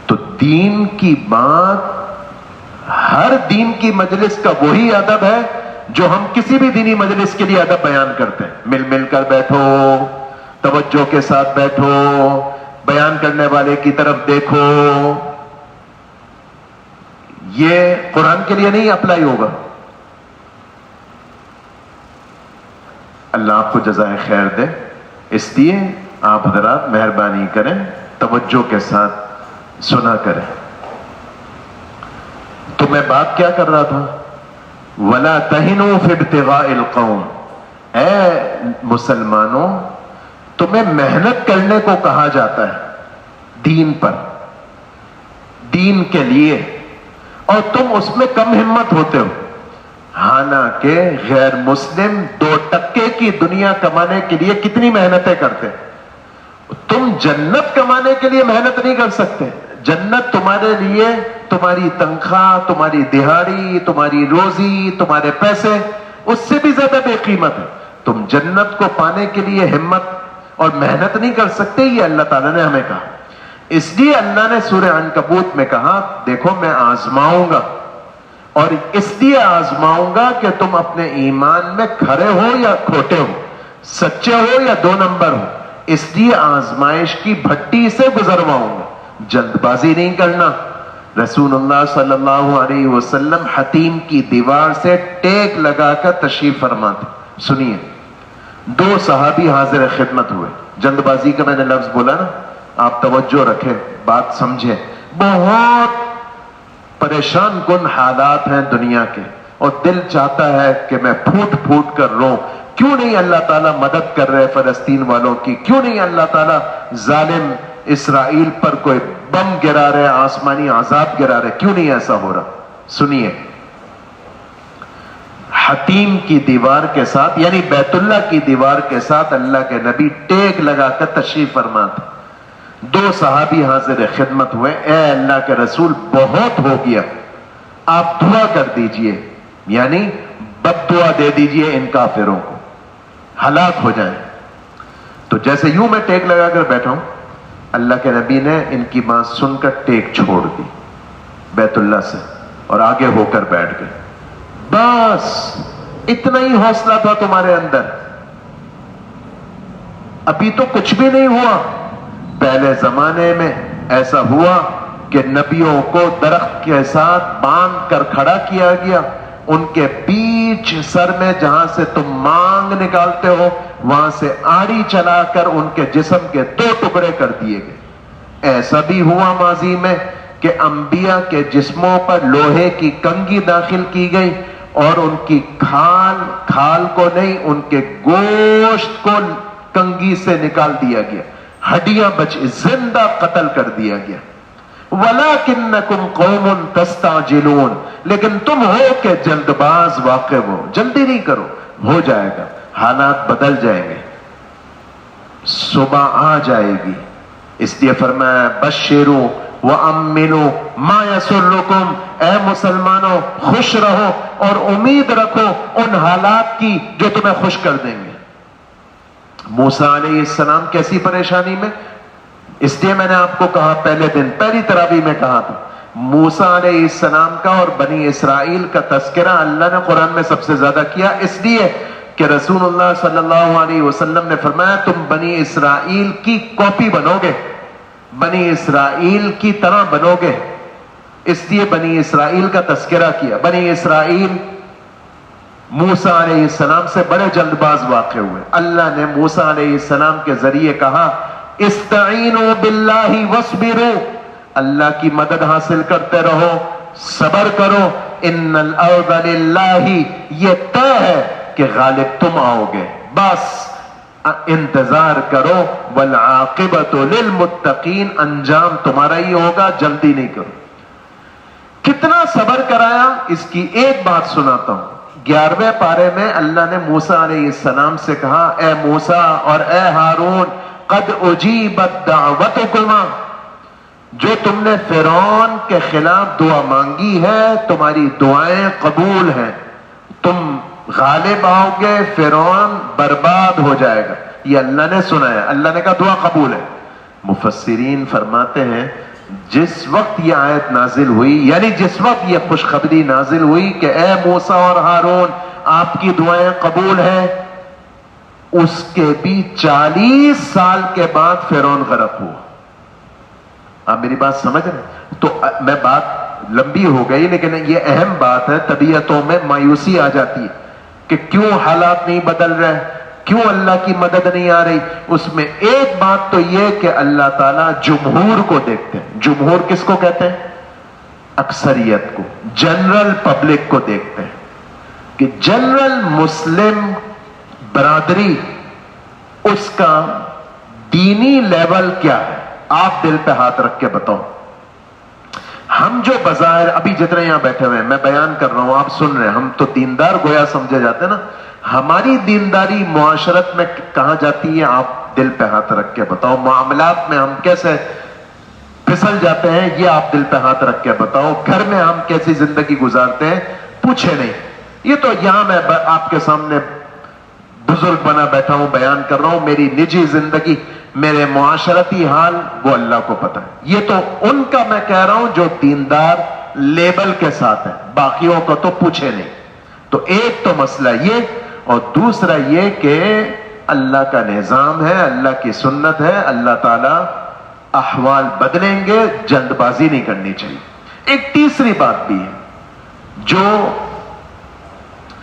تو دین کی بات، ہر دین کی مجلس کا وہی ادب ہے جو ہم کسی بھی دینی مجلس کے لیے ادب بیان کرتے ہیں۔ مل مل کر بیٹھو، توجہ کے ساتھ بیٹھو، بیان کرنے والے کی طرف دیکھو۔ یہ قرآن کے لیے نہیں اپلائی ہوگا۔ اللہ آپ کو جزائے خیر دے۔ اس لیے آپ حضرات مہربانی کریں، توجہ کے ساتھ سنا کریں۔ تو میں بات کیا کر رہا تھا؟ وَلَا تَهِنُوا فِي ابْتِغَاءِ الْقَوْمِ، اے مسلمانوں تمہیں محنت کرنے کو کہا جاتا ہے دین پر، دین کے لیے، اور تم اس میں کم ہمت ہوتے ہو۔ حالانکہ غیر مسلم 2% کی دنیا کمانے کے لیے کتنی محنتیں کرتے ہیں. تم جنت کمانے کے لیے محنت نہیں کر سکتے. جنت تمہارے لیے تمہاری تنخواہ، تمہاری دہاڑی، تمہاری روزی، تمہارے پیسے اس سے بھی زیادہ بے قیمت ہے. تم جنت کو پانے کے لیے ہمت اور محنت نہیں کر سکتے. یہ اللہ تعالیٰ نے ہمیں کہا. اس لیے اللہ نے سورہ عنکبوت میں کہا دیکھو میں آزماؤں گا، اور اس لیے آزماؤں گا کہ تم اپنے ایمان میں کھڑے ہو یا کھوٹے ہو، سچے ہو یا 2 نمبر ہو. اس لیے آزمائش کی بھٹی سے گزرواؤں گا. جلد بازی نہیں کرنا. رسول اللہ صلی اللہ علیہ وسلم حتیم کی دیوار سے ٹیک لگا کر تشریف فرماتے. سنیے، 2 صحابی حاضر خدمت ہوئے. جلد بازی کا میں نے لفظ بولا نا، آپ توجہ رکھیں، بات سمجھیں. بہت پریشان کن حالات ہیں دنیا کے، اور دل چاہتا ہے کہ میں پھوٹ پھوٹ کر روں. کیوں نہیں اللہ تعالیٰ مدد کر رہے فلسطین والوں کی؟ کیوں نہیں اللہ تعالیٰ ظالم اسرائیل پر کوئی بم گرا رہے، آسمانی عذاب گرا رہے؟ کیوں نہیں ایسا ہو رہا؟ سنیے، حتیم کی دیوار کے ساتھ یعنی بیت اللہ کی دیوار کے ساتھ اللہ کے نبی ٹیک لگا کر تشریف فرماتے. 2 صحابی حاضر خدمت ہوئے. اے اللہ کے رسول بہت ہو گیا، آپ دعا کر دیجئے، یعنی بد دعا دے دیجئے ان کافروں کو، ہلاک ہو جائیں. تو جیسے یوں میں ٹیک لگا کر بیٹھا ہوں، اللہ کے نبی نے ان کی بات سن کر ٹیک چھوڑ دی بیت اللہ سے اور آگے ہو کر بیٹھ گئے. بس اتنا ہی حوصلہ تھا تمہارے اندر، ابھی تو کچھ بھی نہیں ہوا. پہلے زمانے میں ایسا ہوا کہ نبیوں کو درخت کے ساتھ باندھ کر کھڑا کیا گیا، ان کے بیچ سر میں جہاں سے تم مانگ نکالتے ہو وہاں سے آڑی چلا کر ان کے جسم کے 2 ٹکڑے کر دیے گئے. ایسا بھی ہوا ماضی میں کہ انبیاء کے جسموں پر لوہے کی کنگھی داخل کی گئی اور ان کی کھال کو نہیں، ان کے گوشت کو کنگھی سے نکال دیا گیا، ہڈیاں بچ زندہ قتل کر دیا گیا. وَلَكِنَّكُمْ قَوْمٌ تَسْتَعْجِلُونَ، لیکن تم ہو کہ جلد باز واقع ہو. جلدی نہیں کرو، ہو جائے گا، حالات بدل جائیں گے، صبح آ جائے گی. اس لیے فرمایا بشروا وَأَمِّنُوا مَا يَسُرُّكُمْ، اے مسلمانوں خوش رہو اور امید رکھو ان حالات کی جو تمہیں خوش کر دیں گے. موسیٰ علیہ السلام کیسی پریشانی میں؟ اس لیے میں نے آپ کو کہا پہلے دن پہلی تراویح میں کہا تھا، موسیٰ علیہ السلام کا اور بنی اسرائیل کا تذکرہ اللہ نے قرآن میں سب سے زیادہ کیا، اس لیے کہ رسول اللہ صلی اللہ علیہ وسلم نے فرمایا تم بنی اسرائیل کی کاپی بنو گے، بنی اسرائیل کی طرح بنو گے. اس لیے بنی اسرائیل کا تذکرہ کیا. بنی اسرائیل موسیٰ علیہ السلام سے بڑے جلد باز واقع ہوئے. اللہ نے موسیٰ علیہ السلام کے ذریعے کہا استعینوا باللہ واصبروا، اللہ کی مدد حاصل کرتے رہو، صبر کرو. ان الارض للہ، یہ طے ہے کہ غالب تم آؤ گے، بس انتظار کرو. والعاقبۃ للمتقین، انجام تمہارا ہی ہوگا، جلدی نہیں کرو. کتنا صبر کرایا اس کی ایک بات سناتا ہوں. 11ویں پارے میں اللہ نے موسیٰ علیہ السلام سے کہا اے موسیٰ اور اے ہارون قد اجیبت دعوتکما، جو تم نے فرعون کے خلاف دعا مانگی ہے تمہاری دعائیں قبول ہیں، تم غالب آؤ گے، فرعون برباد ہو جائے گا. یہ اللہ نے سنایا، اللہ نے کہا دعا قبول ہے. مفسرین فرماتے ہیں جس وقت یہ آیت نازل ہوئی، یعنی جس وقت یہ خوشخبری نازل ہوئی کہ اے موسیٰ اور ہارون آپ کی دعائیں قبول ہیں، اس کے بھی 40 سال کے بعد فرعون غرق ہوا. آپ میری بات سمجھ رہے ہیں؟ تو میں بات لمبی ہو گئی لیکن یہ اہم بات ہے. طبیعتوں میں مایوسی آ جاتی ہے کہ کیوں حالات نہیں بدل رہے، کیوں اللہ کی مدد نہیں آ رہی. اس میں ایک بات تو یہ کہ اللہ تعالیٰ جمہور کو دیکھتے ہیں. جمہور کس کو کہتے ہیں؟ اکثریت کو، جنرل پبلک کو دیکھتے ہیں کہ جنرل مسلم برادری اس کا دینی لیول کیا ہے. آپ دل پہ ہاتھ رکھ کے بتاؤ. ہم جو بظاہر ابھی جتنے یہاں بیٹھے ہوئے ہیں، میں بیان کر رہا ہوں، آپ سن رہے ہیں، ہم تو دیندار گویا سمجھے جاتے ہیں نا. ہماری دینداری معاشرت میں کہاں جاتی ہے؟ آپ دل پہ ہاتھ رکھ کے بتاؤ. معاملات میں ہم کیسے پھسل جاتے ہیں، یہ آپ دل پہ ہاتھ رکھ کے بتاؤ. گھر میں ہم کیسی زندگی گزارتے ہیں، پوچھے نہیں. یہ تو یہاں میں آپ کے سامنے بزرگ بنا بیٹھا ہوں، بیان کر رہا ہوں. میری نجی زندگی، میرے معاشرتی حال، وہ اللہ کو پتہ ہے. یہ تو ان کا میں کہہ رہا ہوں جو دیندار لیبل کے ساتھ ہے، باقیوں کو تو پوچھے نہیں. تو ایک تو مسئلہ یہ، اور دوسرا یہ کہ اللہ کا نظام ہے، اللہ کی سنت ہے، اللہ تعالی احوال بدلیں گے، جلد بازی نہیں کرنی چاہیے. ایک تیسری بات بھی ہے جو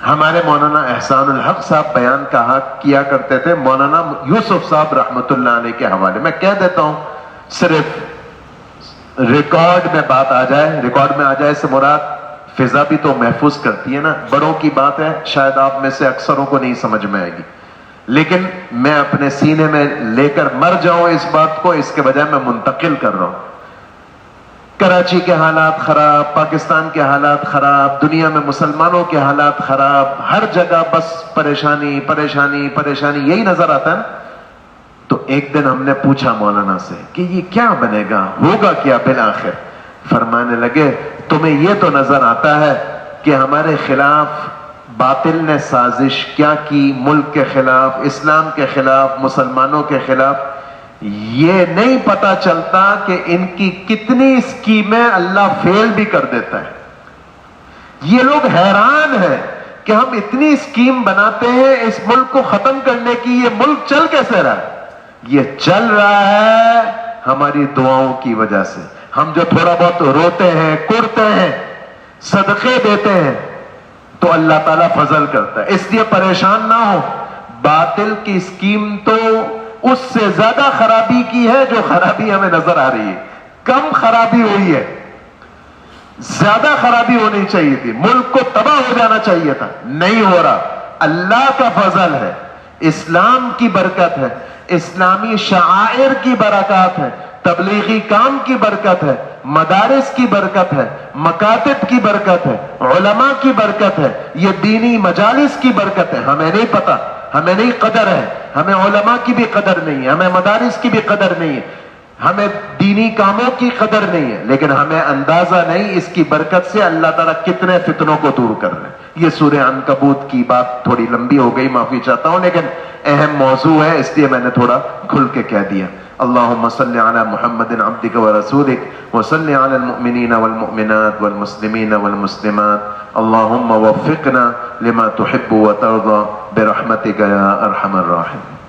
ہمارے مولانا احسان الحق صاحب بیان کیا کرتے تھے، مولانا یوسف صاحب رحمت اللہ علیہ کے حوالے میں کہہ دیتا ہوں، صرف ریکارڈ میں بات آ جائے. ریکارڈ میں آ جائے سے مراد فضا بھی تو محفوظ کرتی ہے نا. بڑوں کی بات ہے، شاید آپ میں سے اکثروں کو نہیں سمجھ میں آئے گی، لیکن میں اپنے سینے میں لے کر مر جاؤں اس بات کو، اس کے بجائے میں منتقل کر رہا ہوں. کراچی کے حالات خراب، پاکستان کے حالات خراب، دنیا میں مسلمانوں کے حالات خراب، ہر جگہ بس پریشانی پریشانی پریشانی، یہی نظر آتا ہے نا. تو ایک دن ہم نے پوچھا مولانا سے کہ یہ کیا بنے گا، ہوگا کیا بالآخر؟ فرمانے لگے تمہیں یہ تو نظر آتا ہے کہ ہمارے خلاف باطل نے سازش کیا کی، ملک کے خلاف، اسلام کے خلاف، مسلمانوں کے خلاف. یہ نہیں پتا چلتا کہ ان کی کتنی اسکیمیں اللہ فیل بھی کر دیتا ہے. یہ لوگ حیران ہیں کہ ہم اتنی اسکیم بناتے ہیں اس ملک کو ختم کرنے کی، یہ ملک چل کیسے رہا ہے؟ یہ چل رہا ہے ہماری دعاؤں کی وجہ سے. ہم جو تھوڑا بہت روتے ہیں، کرتے ہیں، صدقے دیتے ہیں، تو اللہ تعالیٰ فضل کرتا ہے. اس لیے پریشان نہ ہو. باطل کی اسکیم تو اس سے زیادہ خرابی کی ہے جو خرابی ہمیں نظر آ رہی ہے. کم خرابی ہوئی ہے، زیادہ خرابی ہونی چاہیے تھی، ملک کو تباہ ہو جانا چاہیے تھا، نہیں ہو رہا. اللہ کا فضل ہے، اسلام کی برکت ہے، اسلامی شعائر کی برکات ہے، تبلیغی کام کی برکت ہے، مدارس کی برکت ہے، مکاتب کی برکت ہے، علماء کی برکت ہے، یہ دینی مجالس کی برکت ہے. ہمیں نہیں پتا، ہمیں نہیں قدر ہے، ہمیں علماء کی بھی قدر نہیں ہے، ہمیں مدارس کی بھی قدر نہیں ہے، ہمیں دینی کاموں کی قدر نہیں ہے، لیکن ہمیں اندازہ نہیں اس کی برکت سے اللہ تعالیٰ کتنے فتنوں کو دور کر رہے ہیں. یہ سورہ عنکبوت کی بات تھوڑی لمبی ہو گئی، معافی چاہتا ہوں، لیکن اہم موضوع ہے اس لیے میں نے تھوڑا کھل کے کہہ دیا. اللہم صلی علی محمد عبدک ورسولک وصلی علی المؤمنین والمؤمنات والمسلمین والمسلمات اللہم وفقنا لما تحب وترضى برحمتک یا ارحم الراحمین.